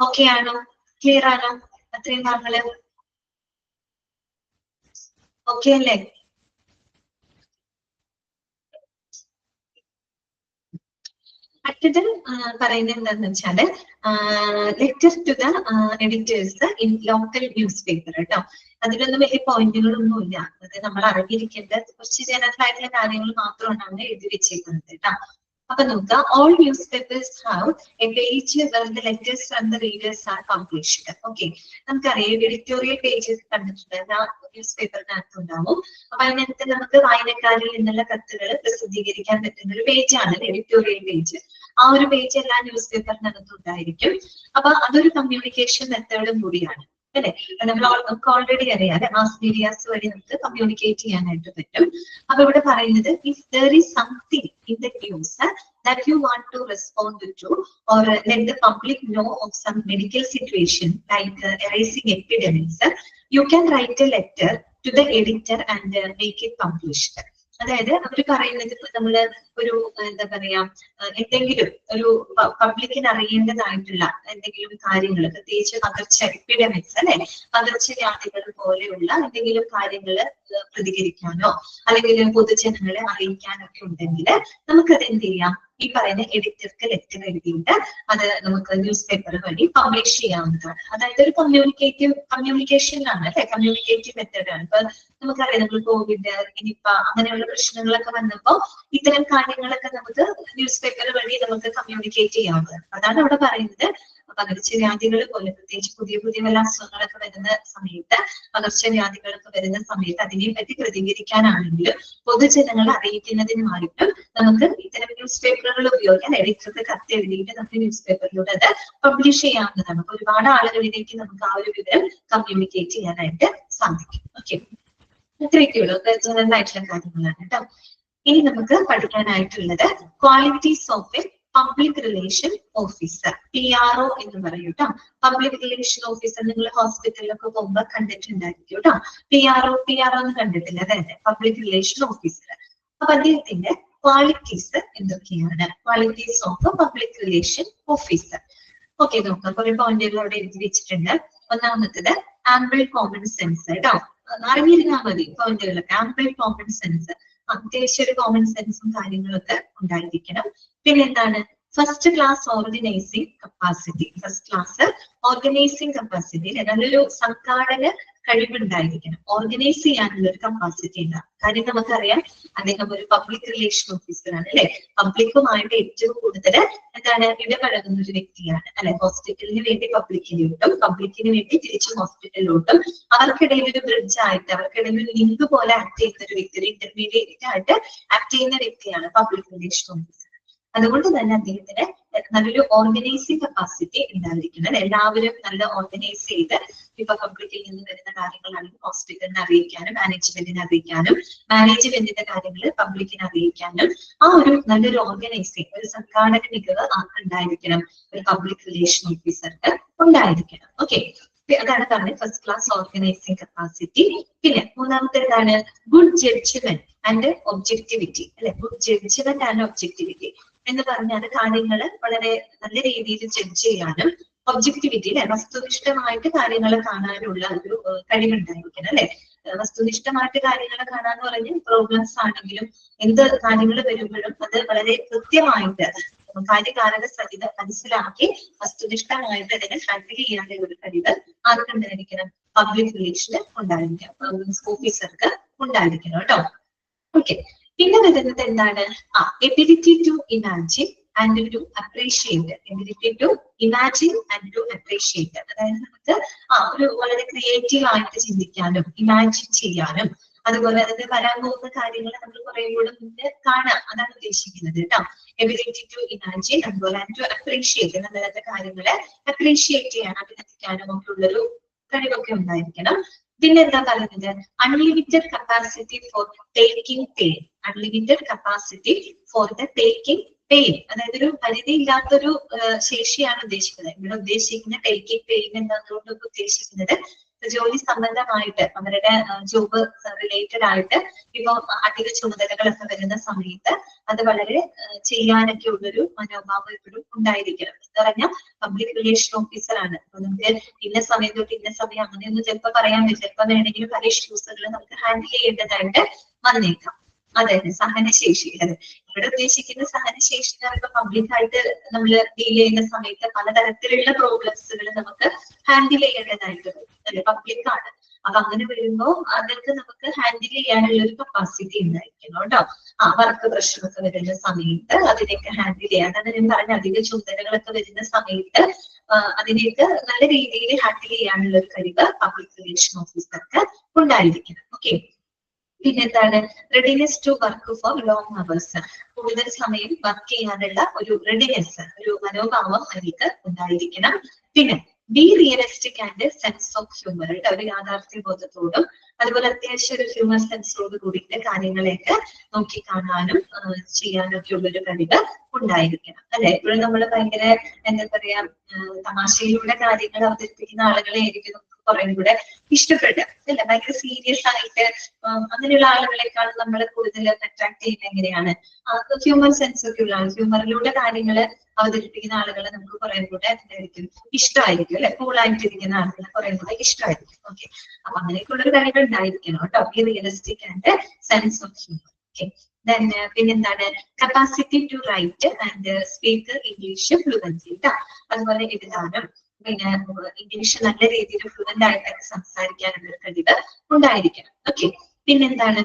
ഓക്കെ ആണോ? ക്ലിയർ ആണോ? അത്രയും ഭാഗങ്ങള് ഓക്കെ അല്ലേ? അടുത്തത് പറയുന്നത് എന്താന്ന് വെച്ചാല് letter to the editors in local newspaper കേട്ടോ. അതിലൊന്നും വലിയ പോയിന്റുകളൊന്നുമില്ല. അത് നമ്മൾ അറിഞ്ഞിരിക്കേണ്ട കുറച്ച് ജനറൽ ആയിട്ടുള്ള കാര്യങ്ങൾ മാത്രമാണ് എഴുതി വെച്ചേക്കുന്നത് കേട്ടോ. അപ്പൊ നോക്കുക, all newspapers have a page where the letters from the readers are published. Okay, നമുക്കറിയാം എഡിറ്റോറിയൽ പേജസ് കണ്ടിട്ടുണ്ട്, ന്യൂസ് പേപ്പറിനകത്ത് ഉണ്ടാവും. അപ്പൊ അതിനകത്ത് നമുക്ക് വായനക്കാരിൽ നിന്നുള്ള കത്തുകൾ പ്രസിദ്ധീകരിക്കാൻ പറ്റുന്ന ഒരു പേജാണ് എഡിറ്റോറിയൽ പേജ്. ആ ഒരു പേജ് എല്ലാ ന്യൂസ് പേപ്പറിനകത്തും ഉണ്ടായിരിക്കും. അപ്പൊ അതൊരു കമ്മ്യൂണിക്കേഷൻ മെത്തേഡും കൂടിയാണ്. അല്ലെ? നമുക്ക് ഓൾറെഡി അറിയാം അല്ലെ, മാസ് മീഡിയാസ് വഴി നമുക്ക് കമ്മ്യൂണിക്കേറ്റ് ചെയ്യാനായിട്ട് പറ്റും. അപ്പൊ ഇവിടെ പറയുന്നത് if there is something in the news that you want to respond to or let the public know of some medical situation like arising epidemics, you can write a letter to the editor and make it published. അതായത് അവർ പറയുന്നത് ഇപ്പൊ നമ്മള് ഒരു എന്താ പറയാ എന്തെങ്കിലും ഒരു പബ്ലിക്കിന് അറിയേണ്ടതായിട്ടുള്ള എന്തെങ്കിലും കാര്യങ്ങൾ, പ്രത്യേകിച്ച് പകർച്ച എപ്പിഡമിക്സ് അല്ലെ, പകർച്ചവ്യാധികൾ പോലെയുള്ള എന്തെങ്കിലും കാര്യങ്ങൾ പ്രതികരിക്കാനോ അല്ലെങ്കിൽ പൊതുജനങ്ങളെ അറിയിക്കാനോ ഒക്കെ ഉണ്ടെങ്കിൽ നമുക്കത് എന്ത് ചെയ്യാം, ഈ പറയുന്ന എഡിറ്റർക്ക് ലെറ്റർ എഴുതിയിട്ട് അത് നമുക്ക് ന്യൂസ് പേപ്പർ വഴി പബ്ലിഷ് ചെയ്യാവുന്നതാണ്. അതായത് ഒരു കമ്മ്യൂണിക്കേഷനിലാണ് അല്ലെ, കമ്മ്യൂണിക്കേറ്റീവ് മെത്തേഡാണ്. ഇപ്പൊ നമുക്കറിയാം നമ്മൾ കോവിഡ്, നിപ്പ അങ്ങനെയുള്ള പ്രശ്നങ്ങളൊക്കെ വന്നപ്പോ ഇത്തരം കാര്യങ്ങളൊക്കെ നമുക്ക് ന്യൂസ് പേപ്പർ വഴി നമുക്ക് കമ്മ്യൂണിക്കേറ്റ് ചെയ്യാവുന്നതാണ്. അതാണ് അവിടെ പറയുന്നത്. പകർച്ചവ്യാധികൾ പോലെ പ്രത്യേകിച്ച് പുതിയ വല്ല അസുഖങ്ങളൊക്കെ വരുന്ന സമയത്ത്, പകർച്ചവ്യാധികളൊക്കെ വരുന്ന സമയത്ത് അതിനെ പറ്റി പ്രതികരിക്കാനാണെങ്കിലും പൊതുജനങ്ങളെ അറിയിക്കുന്നതിനുമായിട്ടും നമുക്ക് ഇത്തരം ന്യൂസ് പേപ്പറുകൾ ഉപയോഗിക്കാൻ എഡിറ്റർക്ക് കത്ത് എഴുതിയിട്ട് നമുക്ക് ന്യൂസ് പേപ്പറിലൂടെ അത് പബ്ലിഷ് ചെയ്യാവുന്നതാണ്. അപ്പൊ ഒരുപാട് ആളുകളിലേക്ക് നമുക്ക് ആ ഒരു വിവരം കമ്മ്യൂണിക്കേറ്റ് ചെയ്യാനായിട്ട് സാധിക്കും. ഓക്കെ, ഇത്രയൊക്കെയുള്ളൂ ജനറൽ ആയിട്ടുള്ള കാര്യങ്ങളാണ് കേട്ടോ. ഇനി നമുക്ക് പഠിക്കാനായിട്ടുള്ളത് qualities of a public relation officer, PRO എന്ന് പറയും കേട്ടോ. പബ്ലിക് റിലേഷൻ ഓഫീസർ നിങ്ങൾ ഹോസ്പിറ്റലിലൊക്കെ പോകുമ്പോൾ കണ്ടിട്ടുണ്ടായിരിക്കും കേട്ടോ. PRO എന്ന് കണ്ടിട്ടില്ല, അതായത് പബ്ലിക് റിലേഷൻ ഓഫീസർ. അപ്പൊ അദ്ദേഹത്തിന്റെ ക്വാളിറ്റീസ് എന്തൊക്കെയാണ്? Qualities of public relation officer. Okay, നോക്കാം. കുറെ പോയിന്റുകൾ അവിടെ എഴുതി വെച്ചിട്ടുണ്ട്. ഒന്നാമത്തത് ആംബിൾ കോമൺ സെൻസ് കേട്ടോ. അറിഞ്ഞിരുന്നാൽ മതി പോയിന്റുകളൊക്കെ. ആംബിൾ കോമൺ സെൻസ്, അത്യാവശ്യം ഒരു കോമൺ സെൻസും കാര്യങ്ങളൊക്കെ ഉണ്ടായിരിക്കണം. പിന്നെ എന്താണ്? First class organising capacity. First class organising capacity, നല്ലൊരു സംഘാടന കഴിവുണ്ടായിരിക്കണം. ഓർഗനൈസ് ചെയ്യാനുള്ള ഒരു കപ്പാസിറ്റി ഉണ്ടാകും. കാര്യം നമുക്കറിയാം അദ്ദേഹം ഒരു പബ്ലിക് റിലേഷൻ ഓഫീസറാണ് അല്ലെ. പബ്ലിക്കുമായിട്ട് ഏറ്റവും കൂടുതൽ എന്താണ് ഇടപഴകുന്ന ഒരു വ്യക്തിയാണ് അല്ലെ. ഹോസ്പിറ്റലിന് വേണ്ടി പബ്ലിക്കിലോട്ടും, പബ്ലിക്കിന് വേണ്ടി തിരിച്ചും ഹോസ്പിറ്റലിലോട്ടും അവർക്കിടയിൽ ഒരു ബ്രിഡ്ജ് ആയിട്ട്, അവർക്കിടയിൽ ഒരു ലിങ്ക് പോലെ ആക്ട് ചെയ്യുന്ന ഒരു വ്യക്തി, ഒരു ഇന്റർമീഡിയറ്റ് ആയിട്ട് ആക്ട് ചെയ്യുന്ന വ്യക്തിയാണ് പബ്ലിക് റിലേഷൻ ഓഫീസർ. അതുകൊണ്ട് തന്നെ അദ്ദേഹത്തിന് നല്ലൊരു ഓർഗനൈസിങ് കപ്പാസിറ്റി ഉണ്ടായിരിക്കണം. എല്ലാവരും നല്ല ഓർഗനൈസ് ചെയ്ത് ഇപ്പൊ പബ്ലിക്കിൽ നിന്ന് വരുന്ന കാര്യങ്ങളാണെങ്കിൽ ഹോസ്പിറ്റലിനെ അറിയിക്കാനും, മാനേജ്മെന്റിനെ അറിയിക്കാനും, മാനേജ്മെന്റിന്റെ കാര്യങ്ങൾ പബ്ലിക്കിനെ അറിയിക്കാനും ആ ഒരു നല്ലൊരു ഓർഗനൈസിങ്, ഒരു സംഘാടന മികവ് ഉണ്ടായിരിക്കണം ഒരു പബ്ലിക് റിലേഷൻ ഓഫീസർക്ക് ഉണ്ടായിരിക്കണം. ഓക്കെ, അതാണ് പറഞ്ഞത് ഫസ്റ്റ് ക്ലാസ് ഓർഗനൈസിങ് കപ്പാസിറ്റി. പിന്നെ മൂന്നാമത്തെ എന്താണ്? ഗുഡ് ജഡ്ജ്മെന്റ് ആൻഡ് ഒബ്ജക്ടിവിറ്റി അല്ലെ. ഗുഡ് ജഡ്ജ്മെന്റ് ആൻഡ് ഒബ്ജക്ടിവിറ്റി എന്ന് പറഞ്ഞാൽ കാര്യങ്ങൾ വളരെ നല്ല രീതിയിൽ ജഡ്ജ് ചെയ്യാനും ഒബ്ജക്ടിവിറ്റി അല്ലെ, വസ്തുനിഷ്ഠമായിട്ട് കാര്യങ്ങൾ കാണാനുള്ള ഒരു കഴിവുണ്ടായിരിക്കണം അല്ലെ. വസ്തുനിഷ്ഠമായിട്ട് കാര്യങ്ങൾ കാണാന്ന് പറഞ്ഞ് പ്രോബ്ലംസ് ആണെങ്കിലും എന്ത് കാര്യങ്ങൾ വരുമ്പോഴും അത് വളരെ കൃത്യമായിട്ട് കാര്യകാരണ സഹിതം മനസ്സിലാക്കി വസ്തുനിഷ്ഠമായിട്ട് അതിനെ ഹാൻഡിൽ ചെയ്യാനുള്ള ഒരു കഴിവ് ആർക്കുണ്ടായിരിക്കണം? പബ്ലിക് റിലേഷന് ഉണ്ടായിരിക്കണം, ഓഫീസർക്ക് ഉണ്ടായിരിക്കണം കേട്ടോ. ഓക്കെ, പിന്നെ വരുന്നത് എന്താണ്? Ability to imagine and to appreciate. Ability to imagine and to appreciate, അതായത് നമുക്ക് ഒരു വളരെ ക്രിയേറ്റീവ് ആയിട്ട് ചിന്തിക്കാനും ഇമാജിൻ ചെയ്യാനും അതുപോലെ അതിന്റെ വരാൻ പോകുന്ന കാര്യങ്ങൾ നമ്മൾ കുറെ കൂടെ മുന്നേ കാണാം, അതാണ് ഉദ്ദേശിക്കുന്നത് കേട്ടോ. എബിലിറ്റി ടു ഇമാജിൻ, അതുപോലെ ടു അപ്രീഷിയേറ്റ്, നല്ല നല്ല കാര്യങ്ങളെ അപ്രീഷിയേറ്റ് ചെയ്യാൻ, അഭിനന്ദിക്കാനും ഒക്കെ ഉള്ളൊരു കഴിവൊക്കെ ഉണ്ടായിരിക്കണം. പിന്നെ എന്താ പറയുന്നത്? Unlimited capacity four taking pain. Unlimited capacity for the taking pain, അതായത് ഒരു പരിധി ഇല്ലാത്തൊരു ശേഷിയാണ് ഉദ്ദേശിക്കുന്നത്. ഇവിടെ ഉദ്ദേശിക്കുന്ന ടേക്കിംഗ് പെയിൻ എന്നതുകൊണ്ട് ഉദ്ദേശിക്കുന്നത് ജോലി സംബന്ധമായിട്ട് അവരുടെ ജോബ് റിലേറ്റഡ് ആയിട്ട് ഇപ്പൊ അധിക ചുമതലകളൊക്കെ വരുന്ന സമയത്ത് അത് വളരെ ചെയ്യാനൊക്കെ ഉള്ളൊരു മനോഭാവം എപ്പോഴും ഉണ്ടായിരിക്കണം. എന്ന് പറഞ്ഞാൽ പബ്ലിക് റിലേഷൻ ഓഫീസറാണ്. അപ്പൊ നമുക്ക് ഇന്ന സമയം തൊട്ട് ഇന്ന സമയം അങ്ങനെയൊന്നും ചിലപ്പോൾ പറയാൻ പറ്റില്ല. ചിലപ്പോൾ വേണമെങ്കിലും പല ഇഷ്യൂസുകൾ നമുക്ക് ഹാൻഡിൽ ചെയ്യേണ്ടതായിട്ട് വന്നേക്കാം. അതെ, സഹനശേഷി. അതെ, ഇവിടെ ഉദ്ദേശിക്കുന്ന സഹനശേഷി എന്ന് പറയുമ്പോൾ പബ്ലിക്കായിട്ട് നമ്മൾ ഡീൽ ചെയ്യുന്ന സമയത്ത് പലതരത്തിലുള്ള പ്രോബ്ലംസുകൾ നമുക്ക് ഹാൻഡിൽ ചെയ്യേണ്ടതായിട്ട് വരും അല്ലെ. പബ്ലിക്കാണ്, അപ്പൊ അങ്ങനെ വരുമ്പോ അതൊക്കെ നമുക്ക് ഹാൻഡിൽ ചെയ്യാനുള്ള ഒരു കപ്പാസിറ്റി ഉണ്ടായിരിക്കണം കേട്ടോ. വർക്ക് പ്രഷറൊക്കെ വരുന്ന സമയത്ത് അതിനെയൊക്കെ ഹാൻഡിൽ ചെയ്യാൻ, അതാണ് ഞാൻ പറഞ്ഞ അധിക ചുമതലകളൊക്കെ വരുന്ന സമയത്ത് അതിനെയൊക്കെ നല്ല രീതിയിൽ ഹാൻഡിൽ ചെയ്യാനുള്ള ഒരു കഴിവ് പബ്ലിക് റിലേഷൻ ഓഫീസർക്ക് ഉണ്ടായിരിക്കണം. ഓക്കെ, പിന്നെന്താണ്? Readiness to work for long hours. കൂടുതൽ സമയം വർക്ക് ചെയ്യാനുള്ള ഒരു റെഡിനെസ്, ഒരു മനോഭാവം അതിലേക്ക് ഉണ്ടായിരിക്കണം. പിന്നെ B realistic and sense of humour. ഒരു യാഥാർത്ഥ്യ ബോധത്തോടും അതുപോലെ അത്യാവശ്യം ഒരു ഹ്യൂമർ സെൻസോട് കൂടിയിട്ട് കാര്യങ്ങളെയൊക്കെ നോക്കി കാണാനും ചെയ്യാനൊക്കെ ഉള്ളൊരു കഴിവ് ഉണ്ടായിരിക്കണം അല്ലെ. ഇപ്പോഴും നമ്മൾ ഭയങ്കര എന്താ പറയാ തമാശയിലൂടെ കാര്യങ്ങൾ അവതരിപ്പിക്കുന്ന ആളുകളെ ആയിരിക്കും നമുക്ക് കുറേ കൂടെ ഇഷ്ടപ്പെടുക അല്ല. ഭയങ്കര സീരിയസ് ആയിട്ട് അങ്ങനെയുള്ള ആളുകളെക്കാൾ നമ്മൾ കൂടുതൽ അട്രാക്ട് ചെയ്യുന്നത് എങ്ങനെയാണ് ഹ്യൂമർ സെൻസ് ഒക്കെ ഉള്ള ഹ്യൂമറിലൂടെ കാര്യങ്ങൾ അവതരിപ്പിക്കുന്ന ആളുകളെ നമുക്ക് കുറെ കൂടെ എന്തായിരിക്കും ഇഷ്ടമായിരിക്കും അല്ലെ. കൂളായിട്ടിരിക്കുന്ന ആളുകളെ കുറെ കൂടെ ഇഷ്ടമായിരിക്കും. ഓക്കെ, അപ്പൊ അങ്ങനെയൊക്കെയുള്ള ഒരു കാര്യങ്ങൾ ഉണ്ടായിരിക്കണം കേട്ടോ. ഈ realistic and sense of humour. Okay, then പിന്നെന്താണ് capacity to write and speak English fluency കേട്ടോ. അതുപോലെ എഴുതാനും പിന്നെ ഇംഗ്ലീഷ് നല്ല രീതിയിൽ ഫ്ലുവന്റ് ആയിട്ടൊക്കെ സംസാരിക്കാനുള്ള ഒരു കഴിവ് ഉണ്ടായിരിക്കണം. ഓക്കെ, പിന്നെന്താണ്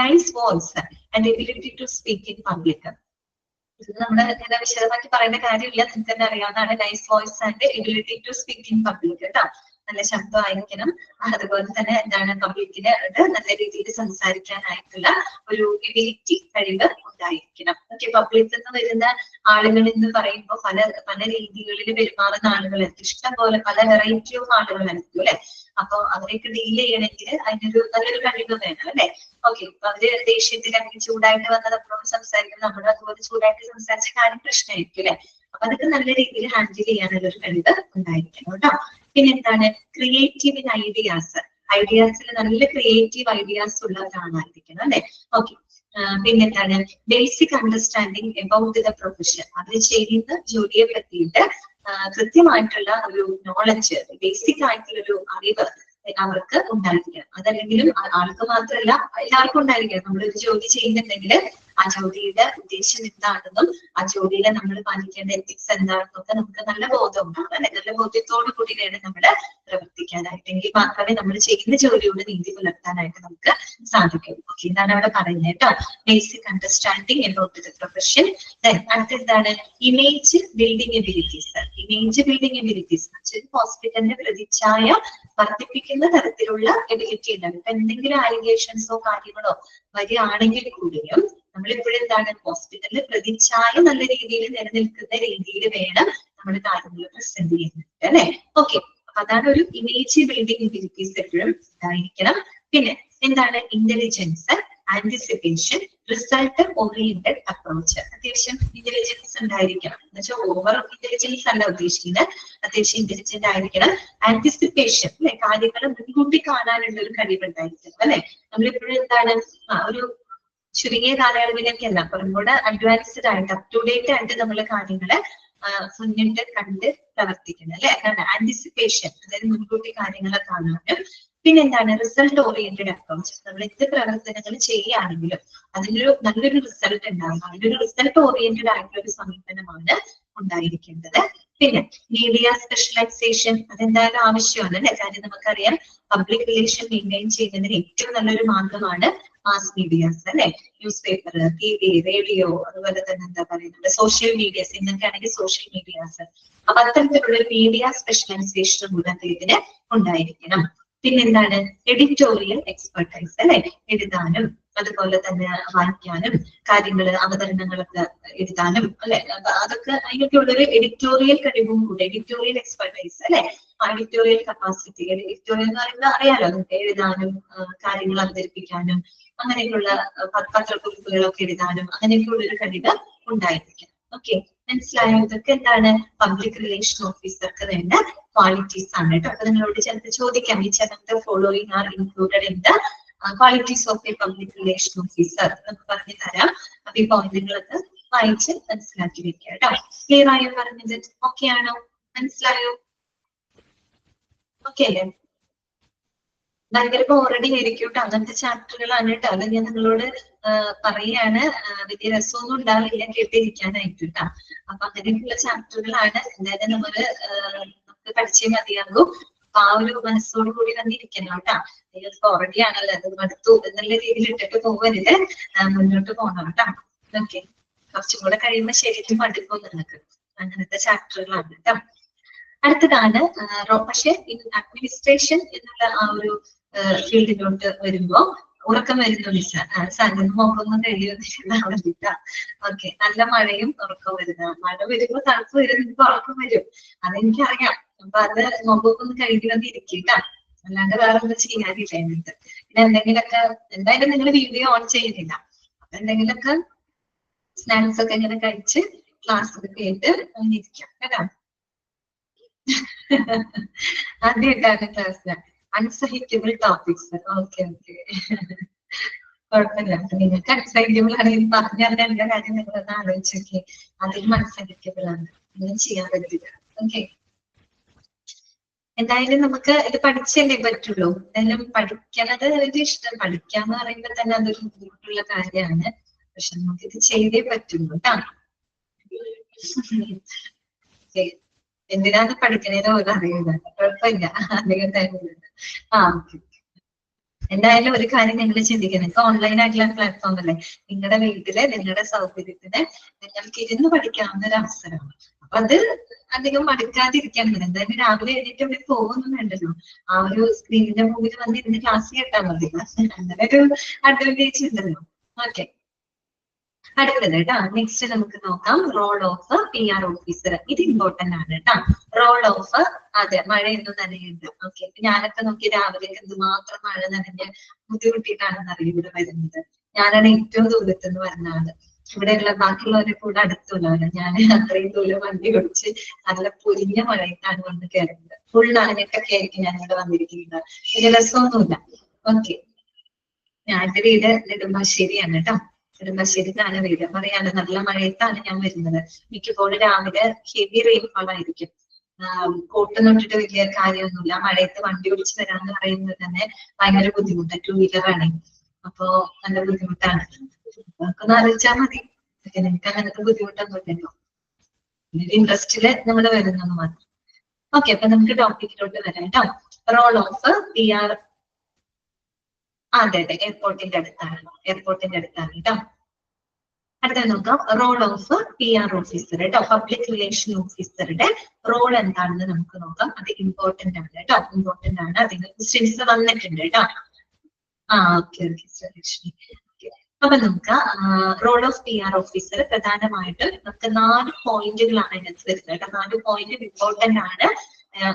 nice voice and ability to speak in public. ഇത് നമ്മൾ ഇങ്ങനെ വിശദമാക്കി പറയേണ്ട കാര്യമില്ല, നിങ്ങൾക്ക് തന്നെ അറിയാവുന്നതാണ്. Nice voice and ability to speak in public കേട്ടോ. നല്ല ശബ്ദമായിരിക്കണം. അതുപോലെ തന്നെ എന്താണ് പബ്ലിക്കിന് നല്ല രീതിയിൽ സംസാരിക്കാനായിട്ടുള്ള ഒരു എബിലിറ്റി കഴിവ് ഉണ്ടായിരിക്കണം. ഓക്കെ, പബ്ലിക്കിൽ നിന്ന് വരുന്ന ആളുകൾ എന്ന് പറയുമ്പോൾ പല പല രീതികളിൽ പെരുമാറുന്ന ആളുകളായിരിക്കും. ഇഷ്ടം പോലെ പല വെറൈറ്റി ഓഫ് ആളുകളായിരിക്കും അല്ലെ. അപ്പൊ അവരെയൊക്കെ ഡീൽ ചെയ്യണമെങ്കിൽ അതിനൊരു നല്ലൊരു കഴിവ് വേണം അല്ലെ. ഓക്കെ, അപ്പൊ അവര് ദേഷ്യത്തിലൊക്കെ ചൂടായിട്ട് വന്നത് നമ്മളോട് സംസാരിക്കും, നമ്മൾ അതുപോലെ ചൂടായിട്ട് സംസാരിച്ച കാര്യം പ്രശ്നമായിരിക്കും അല്ലെ. അപ്പൊ അതൊക്കെ നല്ല രീതിയിൽ ഹാൻഡിൽ ചെയ്യാനുള്ള ഒരു കഴിവ് ഉണ്ടായിരിക്കണം കേട്ടോ. പിന്നെന്താണ് ക്രിയേറ്റീവ് ഇൻ ഐഡിയാസ്. ഐഡിയാസിൽ നല്ല ക്രിയേറ്റീവ് ഐഡിയാസ് ഉള്ള ഒരാളായിരിക്കണം അല്ലെ. ഓക്കെ, പിന്നെന്താണ് basic understanding about the profession. അവർ ചെയ്യുന്ന ജോലിയെ പറ്റിയിട്ട് കൃത്യമായിട്ടുള്ള ഒരു നോളജ്, ബേസിക് ആയിട്ടുള്ള ഒരു അറിവ് അവർക്ക് ഉണ്ടായിരിക്കണം. അതല്ലെങ്കിലും ആൾക്ക് മാത്രമല്ല എല്ലാവർക്കും ഉണ്ടായിരിക്കണം. നമ്മളൊരു ജോലി ചെയ്യുന്നുണ്ടെങ്കിൽ ആ ജോലിയുടെ ഉദ്ദേശം എന്താണെന്നും ആ ജോലിയിലെ നമ്മൾ പാലിക്കേണ്ട എത്തിക്സ് എന്താണെന്നും ഒക്കെ നമുക്ക് നല്ല ബോധം ഉണ്ടാവും അല്ലെ. നല്ല ബോധ്യത്തോടു കൂടി വേണം നമ്മൾ പ്രവർത്തിക്കാനായിട്ട്. എങ്കിൽ മാത്രമേ നമ്മൾ ചെയ്യുന്ന ജോലിയോട് നീതി പുലർത്താനായിട്ട് നമുക്ക് സാധിക്കുള്ളൂ. ഓക്കെ, ഇതാണ് അവിടെ പറയുന്നത് കേട്ടോ. Basic understanding about the profession. അടുത്തെന്താണ് image building abilities. Image building abilities ഹോസ്പിറ്റലിന്റെ പ്രതിച്ഛായ വർദ്ധിപ്പിക്കുന്ന തരത്തിലുള്ള എബിലിറ്റി ഉണ്ടാവും. ഇപ്പൊ എന്തെങ്കിലും അലിഗേഷൻസോ കാര്യങ്ങളോ വരികയാണെങ്കിൽ കൂടിയും നമ്മളിപ്പോഴും എന്താണ് ഹോസ്പിറ്റലിൽ പ്രതിച്ഛായ നല്ല രീതിയിൽ നിലനിൽക്കുന്ന രീതിയിൽ വേണം നമ്മൾ കാര്യങ്ങൾ പ്രസന്റ് ചെയ്യുന്നത് അല്ലെ. ഓക്കെ, അപ്പൊ അതാണ് ഒരു ഇമേജ് ബിൽഡിംഗ് എബിലിറ്റീസ് എപ്പോഴും ഉണ്ടായിരിക്കണം. പിന്നെ എന്താണ് intelligence, anticipation, result oriented approach. അത്യാവശ്യം ഇന്റലിജൻസ് ഉണ്ടായിരിക്കണം. എന്ന് വെച്ചാൽ ഓവർ ഇന്റലിജൻസ് അല്ല ഉദ്ദേശിക്കുന്നത്, അത്യാവശ്യം ഇന്റലിജന്റ് ആയിരിക്കണം. ആന്റിസിപ്പേഷൻ അല്ലെ, കാര്യങ്ങൾ മുൻകൂട്ടി കാണാനുള്ള ഒരു കഴിവുണ്ടായിരിക്കണം അല്ലെ. നമ്മളിപ്പോഴും എന്താണ് ഒരു ചുരുങ്ങിയ കാലയളവിലേക്കല്ല, കുറച്ചുകൂടെ അഡ്വാൻസ്ഡ് ആയിട്ട് അപ് ടു ഡേറ്റ് ആയിട്ട് നമ്മൾ കാര്യങ്ങളെ മുന്നിട്ട് കണ്ട് പ്രവർത്തിക്കുന്നത് അല്ലെ. അതാണ് ആന്റിസിപ്പേഷൻ, അതായത് മുൻകൂട്ടി കാര്യങ്ങളെ കാണാനും. പിന്നെന്താണ് റിസൾട്ട് ഓറിയന്റഡ് അപ്രോച്ച്. നമ്മൾ എന്ത് പ്രവർത്തനങ്ങൾ ചെയ്യുകയാണെങ്കിലും അതിനൊരു നല്ലൊരു റിസൾട്ട് ഉണ്ടാകും. അതിനൊരു റിസൾട്ട് ഓറിയന്റഡ് ആയിട്ടുള്ള ഒരു സമീപനമാണ് ഉണ്ടായിരിക്കേണ്ടത്. പിന്നെ മീഡിയ സ്പെഷ്യലൈസേഷൻ, അതെന്തായാലും ആവശ്യമാണ് അല്ലെ. കാര്യം നമുക്കറിയാം പബ്ലിക് റിലേഷൻ മെയിൻറ്റെയിൻ ചെയ്യുന്നതിന് ഏറ്റവും നല്ലൊരു മാർഗമാണ് മാസ് മീഡിയാസ് അല്ലെ. ന്യൂസ് പേപ്പർ, TV, റേഡിയോ, അതുപോലെ തന്നെ എന്താ പറയുന്നത് സോഷ്യൽ മീഡിയാസ്. ഇന്നൊക്കെ ആണെങ്കിൽ സോഷ്യൽ മീഡിയാസ്. അപ്പൊ അത്തരത്തിലുള്ള ഒരു മീഡിയ സ്പെഷ്യലൈസേഷൻ കൂടെ അദ്ദേഹത്തിന് ഉണ്ടായിരിക്കണം. പിന്നെന്താണ് എഡിറ്റോറിയൽ എക്സ്പെർട്ടൈസ് അല്ലെ. എഴുതാനും അതുപോലെ തന്നെ വായിക്കാനും കാര്യങ്ങള് അവതരണങ്ങളൊക്കെ എഴുതാനും അല്ലെ. അതൊക്കെ അതിനൊക്കെ ഉള്ളൊരു എഡിറ്റോറിയൽ കഴിവും കൂടെ, എഡിറ്റോറിയൽ എക്സ്പെർട്ടൈസ് അല്ലെ. എഡിറ്റോറിയൽ കപ്പാസിറ്റി, എഡിറ്റോറിയൽ എന്ന് പറയുന്നത് അറിയാലോ, എഴുതാനും കാര്യങ്ങൾ അവതരിപ്പിക്കാനും അങ്ങനെയൊക്കെയുള്ള പത്രക്കുറിപ്പുകളൊക്കെ എഴുതാനും അങ്ങനെയൊക്കെയുള്ള ഒരു കഴിവ് ഉണ്ടായിരിക്കും. ഓക്കെ, മനസ്സിലായോ? ഇതൊക്കെ എന്താണ് പബ്ലിക് റിലേഷൻ ഓഫീസർക്ക് വേണ്ട ക്വാളിറ്റീസ് ആണ് കേട്ടോ. അപ്പൊ നിങ്ങളോട് ചിലപ്പോൾ ചോദിക്കാം which among the following are included in the qualities of a public relation officer എന്നൊക്കെ പറഞ്ഞു തരാം. അപ്പൊ ഈ പോയിന്റുകളൊക്കെ വായിച്ച് മനസ്സിലാക്കി വെക്കുക കേട്ടോ. ക്ലിയർ ആയോ പറഞ്ഞത്? ഓക്കെ ആണോ? മനസ്സിലായോ? ഓക്കെ അല്ലേ? ഭയങ്കര ബോറടി ആയിരിക്കും കേട്ടോ. അങ്ങനത്തെ ചാപ്റ്ററുകളാണ് കേട്ടോ. അത് ഞാൻ നിങ്ങളോട് പറയാണ്. വലിയ രസമൊന്നും ഉണ്ടാവില്ല കേട്ടിരിക്കാനായിട്ട് കേട്ടോ. അപ്പൊ അങ്ങനെയൊക്കെയുള്ള ചാപ്റ്ററുകളാണ്. എന്തായാലും നമുക്ക് പഠിച്ചേ മതിയാകും. അപ്പൊ ആ ഒരു മനസ്സോട് കൂടി തന്നെ ഇരിക്കണം കേട്ടോ. നിങ്ങൾക്ക് ഓൾറെഡി ആണല്ലോ, അത് മടുത്തു എന്നുള്ള രീതിയിൽ ഇട്ടിട്ട് പോകരുത്, മുന്നോട്ട് പോകണം കേട്ടോ. ഓക്കെ, കുറച്ചും കൂടെ കഴിയുമ്പോൾ ശരിക്കും മടുക്കും നിങ്ങൾക്ക്. അങ്ങനത്തെ ചാപ്റ്ററുകളാണ് കേട്ടോ. അടുത്തതാണ് പക്ഷെ അഡ്മിനിസ്ട്രേഷൻ എന്നുള്ള ആ ഒരു ഫീൽഡിലോട്ട് വരുമ്പോ ഉറക്കം വരുന്നു മിസ്. സംഗതി നോക്കൊന്നും കഴിയുന്നില്ല. ഓക്കെ, നല്ല മഴയും ഉറക്കം വരുന്ന, മഴ വരുമ്പോ തണുപ്പ് വരും, നിങ്ങൾക്ക് ഉറക്കം വരും, അതെനിക്കറിയാം. അപ്പൊ അത് നോമ്പൊക്കെ ഒന്ന് കഴുകി വന്നിരിക്കുക, അല്ലാണ്ട് വേറെ ഒന്നും ചെയ്യാനില്ല എന്നിട്ട്. പിന്നെ എന്തെങ്കിലുമൊക്കെ, എന്തായാലും നിങ്ങൾ വീഡിയോ ഓൺ ചെയ്യുന്നില്ല, അപ്പൊ എന്തെങ്കിലുമൊക്കെ സ്നാക്സ് ഒക്കെ ഇങ്ങനെ കഴിച്ച് ക്ലാസ് ഒക്കെ കേട്ട് അങ്ങനെ ഇരിക്കാം കേട്ടോ. ആദ്യമായിട്ടാണ് ക്ലാസ്. അൺസഹിറ്റബിൾ ടോപ്പിക്സ്. ഓക്കെ ഓക്കെ, കുഴപ്പമില്ല. നിങ്ങൾക്ക് അൺസഹിറ്റബിൾ ആണെങ്കിൽ പറഞ്ഞാൽ എന്റെ കാര്യം നിങ്ങളൊന്ന് ആലോചിച്ച് നോക്കി. അതിലും അൺസഹിറ്റബിൾ ആണ്, ഒന്നും ചെയ്യാൻ പറ്റില്ല. ഓക്കെ, എന്തായാലും നമുക്ക് ഇത് പഠിച്ചല്ലേ പറ്റുള്ളൂ. എന്തായാലും പഠിക്കണത് ഒരു ഇഷ്ടം, പഠിക്കാന്ന് പറയുമ്പോൾ തന്നെ അതൊരു ബുദ്ധിമുട്ടുള്ള കാര്യമാണ്. പക്ഷെ നമുക്ക് ഇത് ചെയ്തേ പറ്റുള്ളൂ കേട്ടോ. എന്തിനാണ് പഠിക്കണേന്ന് പോലും അറിയില്ല. കുഴപ്പമില്ല, അധികം ടൈമില്ല. ഓക്കെ, എന്തായാലും ഒരു കാര്യം നിങ്ങൾ ചിന്തിക്കണം, നിങ്ങൾക്ക് ഓൺലൈൻ ആയിട്ടുള്ള പ്ലാറ്റ്ഫോം അല്ലേ, നിങ്ങളുടെ വീട്ടില് നിങ്ങളുടെ സൗകര്യത്തിന് നിങ്ങൾക്ക് ഇരുന്ന് പഠിക്കാവുന്ന ഒരു അവസരമാണ്. അപ്പൊ അത് അധികം മടുക്കാതിരിക്കാൻ പറ്റും. എന്തായാലും രാവിലെ എഴുന്നേറ്റ് ഇവിടെ പോകുന്നു വേണ്ടല്ലോ, ആ ഒരു സ്ക്രീനിന്റെ മുമ്പിൽ വന്നിരുന്ന് ക്ലാസ് കേട്ടാൽ മതി. അങ്ങനെ ഒരു അഡ്വാൻറ്റേജ് ഉണ്ടല്ലോ. ഓക്കെ, അടുത്തത് കേട്ടോ. നെക്സ്റ്റ് നമുക്ക് നോക്കാം, റോൾ ഓഫ് PR ഓഫീസർ. ഇത് ഇമ്പോർട്ടന്റ് ആണ് കേട്ടോ. റോൾ ഓഫ്, അതെ, മഴയൊന്നും നനയുണ്ട്. ഓക്കെ, ഞാനൊക്കെ നോക്കി രാവിലെ എന്തുമാത്രം മഴ നനഞ്ഞ് ബുദ്ധിമുട്ടിയിട്ടാണെന്ന് അറിയും ഇവിടെ വരുന്നത്. ഞാനാണ് ഏറ്റവും ദൂരത്ത് നിന്ന് വരുന്ന ആള്. ഇവിടെയുള്ള ബാക്കിയുള്ളവരെ കൂടെ അടുത്തുള്ളവര്, ഞാൻ അത്രയും ദൂരം വണ്ടി ഓടിച്ച് നല്ല പൊരിഞ്ഞ മഴയിട്ടാണ് വന്ന് കയറുന്നത്. ഫുൾ നനഞ്ഞിട്ടൊക്കെ ആയിരിക്കും ഞാൻ ഇവിടെ വന്നിരിക്കുന്നത്. വലിയ രസമൊന്നുമില്ല. ഓക്കെ, ഞാന്റെ വീട് നെടുമ്പാശ്ശേരിയാണ് കേട്ടോ. നെടുമ്പാശ്ശേരിക്കാണ് വീട്. പറയാതെ നല്ല മഴയത്താണ് ഞാൻ വരുന്നത്. മിക്കപ്പോഴും രാവിലെ ഹെവി റെയിൻഫോൾ ആയിരിക്കും. കോട്ടൊന്നും ഇട്ടിട്ട് വലിയ കാര്യമൊന്നുമില്ല. മഴയത്ത് വണ്ടി ഓടിച്ച് വരാന്ന് പറയുന്നത് തന്നെ ഭയങ്കര ബുദ്ധിമുട്ടാണ്. 2 വീലറാണ്, അപ്പോ നല്ല ബുദ്ധിമുട്ടാണ്. നമുക്കൊന്ന് ആലോചിച്ചാൽ മതി. നിങ്ങൾക്ക് അങ്ങനത്തെ ബുദ്ധിമുട്ടൊന്നും ഇല്ലല്ലോ, ഇൻട്രസ്റ്റില് നമ്മൾ വരുന്നത് മാത്രം. ഓക്കെ, അപ്പൊ നമുക്ക് ടോപ്പിക്കിലോട്ട് വരാം കേട്ടോ. റോൾ ഓഫ് PR, അതെ അതെ, എയർപോർട്ടിന്റെ അടുത്താണ്, എയർപോർട്ടിന്റെ അടുത്താണ് കേട്ടോ. അടുത്ത നോക്കാം, റോൾ ഓഫ് PR ഓഫീസർ കേട്ടോ. പബ്ലിക് റിലേഷൻ ഓഫീസറുടെ റോൾ എന്താണെന്ന് നമുക്ക് നോക്കാം. അത് ഇമ്പോർട്ടന്റ് ആണ് കേട്ടോ, ഇമ്പോർട്ടന്റ് ആണ്. അതിന് ക്വസ്റ്റ്യൻസ് വന്നിട്ടുണ്ട് കേട്ടോ. Okay okay, Lakshmi. അപ്പൊ നമുക്ക് റോൾ ഓഫ് PR ഓഫീസർ പ്രധാനമായിട്ട് നമുക്ക് 4 പോയിന്റുകളാണ് അതിനകത്ത് വരുന്നത് കേട്ടോ. 4 പോയിന്റ് ഇമ്പോർട്ടന്റ് ആണ്,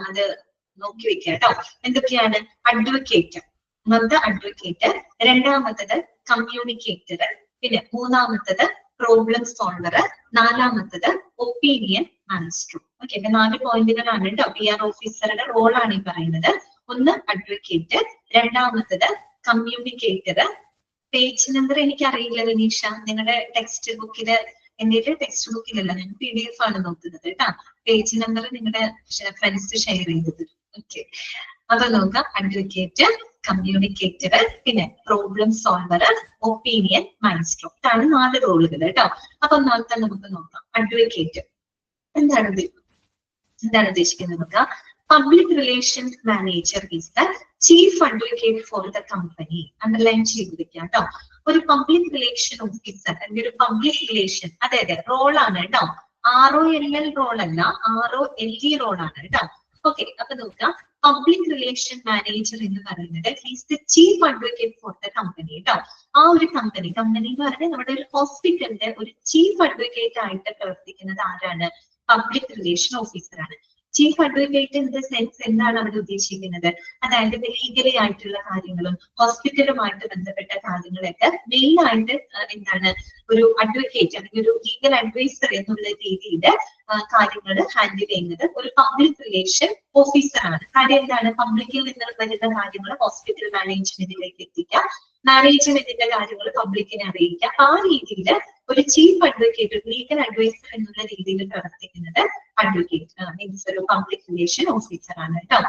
അത് നോക്കി വെക്കുക കേട്ടോ. എന്തൊക്കെയാണ്? അഡ്വക്കേറ്റ്, ഒന്നാമത്തെ അഡ്വക്കേറ്റ്, രണ്ടാമത്തത് കമ്മ്യൂണിക്കേറ്റർ, പിന്നെ മൂന്നാമത്തത് പ്രോബ്ലം സോൾവർ, നാലാമത്തത് ഒപ്പീനിയൻ മാജിസ്ട്രേറ്റ്. ഓക്കെ, അപ്പൊ 4 പോയിന്റുകളാണ് കേട്ടോ. PR ഓഫീസറുടെ റോളാണ് ഈ പറയുന്നത്. ഒന്ന് അഡ്വക്കേറ്റ്, രണ്ടാമത്തത് കമ്മ്യൂണിക്കേറ്റർ. പേജ് നമ്പർ എനിക്കറിയില്ല വിനീഷ, നിങ്ങളുടെ ടെക്സ്റ്റ് ബുക്കില്, എന്റെ ടെക്സ്റ്റ് ബുക്കിലല്ല, ഞാൻ PDF ആണ് നോക്കുന്നത് കേട്ടോ. പേജ് നമ്പർ നിങ്ങളുടെ ഫ്രണ്ട്സ് ഷെയർ ചെയ്തത്. ഓക്കെ, അപ്പൊ നോക്കാം, അഡ്വക്കേറ്റ്, കമ്മ്യൂണിക്കേറ്റർ, പിന്നെ പ്രോബ്ലം സോൾവർ, ഒപ്പീനിയൻ മാജിസ്ട്രേറ്റ്. ഇതാണ് 4 റോളുകൾ കേട്ടോ. അപ്പൊ ഒന്നാമത്തെ നമുക്ക് നോക്കാം, അഡ്വക്കേറ്റ്. എന്താണ് ഉദ്ദേശിക്കുന്നത് നോക്കാം. Public relations manager is the chief advocate for the company. Underline ചെയ്ത് വെക്കാം കേട്ടോ. ഒരു പബ്ലിക് റിലേഷൻ ഓഫീസർ അല്ലെങ്കിൽ ഒരു പബ്ലിക് റിലേഷൻ, അതെ അതെ, റോളാണ് കേട്ടോ. ROLL റോൾ അല്ല, ROLE റോളാണ് കേട്ടോ. ഓക്കെ, അപ്പൊ നോക്കാം, പബ്ലിക് റിലേഷൻ മാനേജർ എന്ന് പറയുന്നത് he's the chief advocate for the company കേട്ടോ. ആ ഒരു കമ്പനി എന്ന് പറഞ്ഞാൽ നമ്മുടെ ഒരു ഹോസ്പിറ്റലിന്റെ ഒരു ചീഫ് അഡ്വക്കേറ്റ് ആയിട്ട് പ്രവർത്തിക്കുന്നത് ആരാണ്? പബ്ലിക് റിലേഷൻ ഓഫീസർ ആണ്. Chief advocate in the sense എന്താണ് അവിടെ ഉദ്ദേശിക്കുന്നത്? അതായത് ലീഗലി ആയിട്ടുള്ള കാര്യങ്ങളും ഹോസ്പിറ്റലുമായിട്ട് ബന്ധപ്പെട്ട കാര്യങ്ങളൊക്കെ മെയിൻ ആയിട്ട് എന്താണ് ഒരു അഡ്വക്കേറ്റ് അല്ലെങ്കിൽ ഒരു ലീഗൽ അഡ്വൈസർ എന്നുള്ള രീതിയിൽ കാര്യങ്ങൾ ഹാൻഡിൽ ചെയ്യുന്നത് ഒരു പബ്ലിക് റിലേഷൻ ഓഫീസർ ആണ്. കാര്യം എന്താണ്? പബ്ലിക്കിൽ നിന്ന് വരുന്ന കാര്യങ്ങൾ ഹോസ്പിറ്റൽ മാനേജ്മെന്റിലേക്ക് എത്തിക്കുക, മാനേജ്മെന്റിന്റെ കാര്യങ്ങൾ പബ്ലിക്കിനെ അറിയിക്കുക. ആ രീതിയിൽ ഒരു ചീഫ് അഡ്വക്കേറ്റ്, ലീഗൽ അഡ്വൈസർ എന്നുള്ള രീതിയിൽ പ്രവർത്തിക്കുന്നത് അഡ്വക്കേറ്റ് മീൻസ് ഒരു പബ്ലിക് റിലേഷൻ ഓഫീസർ ആണ് കേട്ടോ.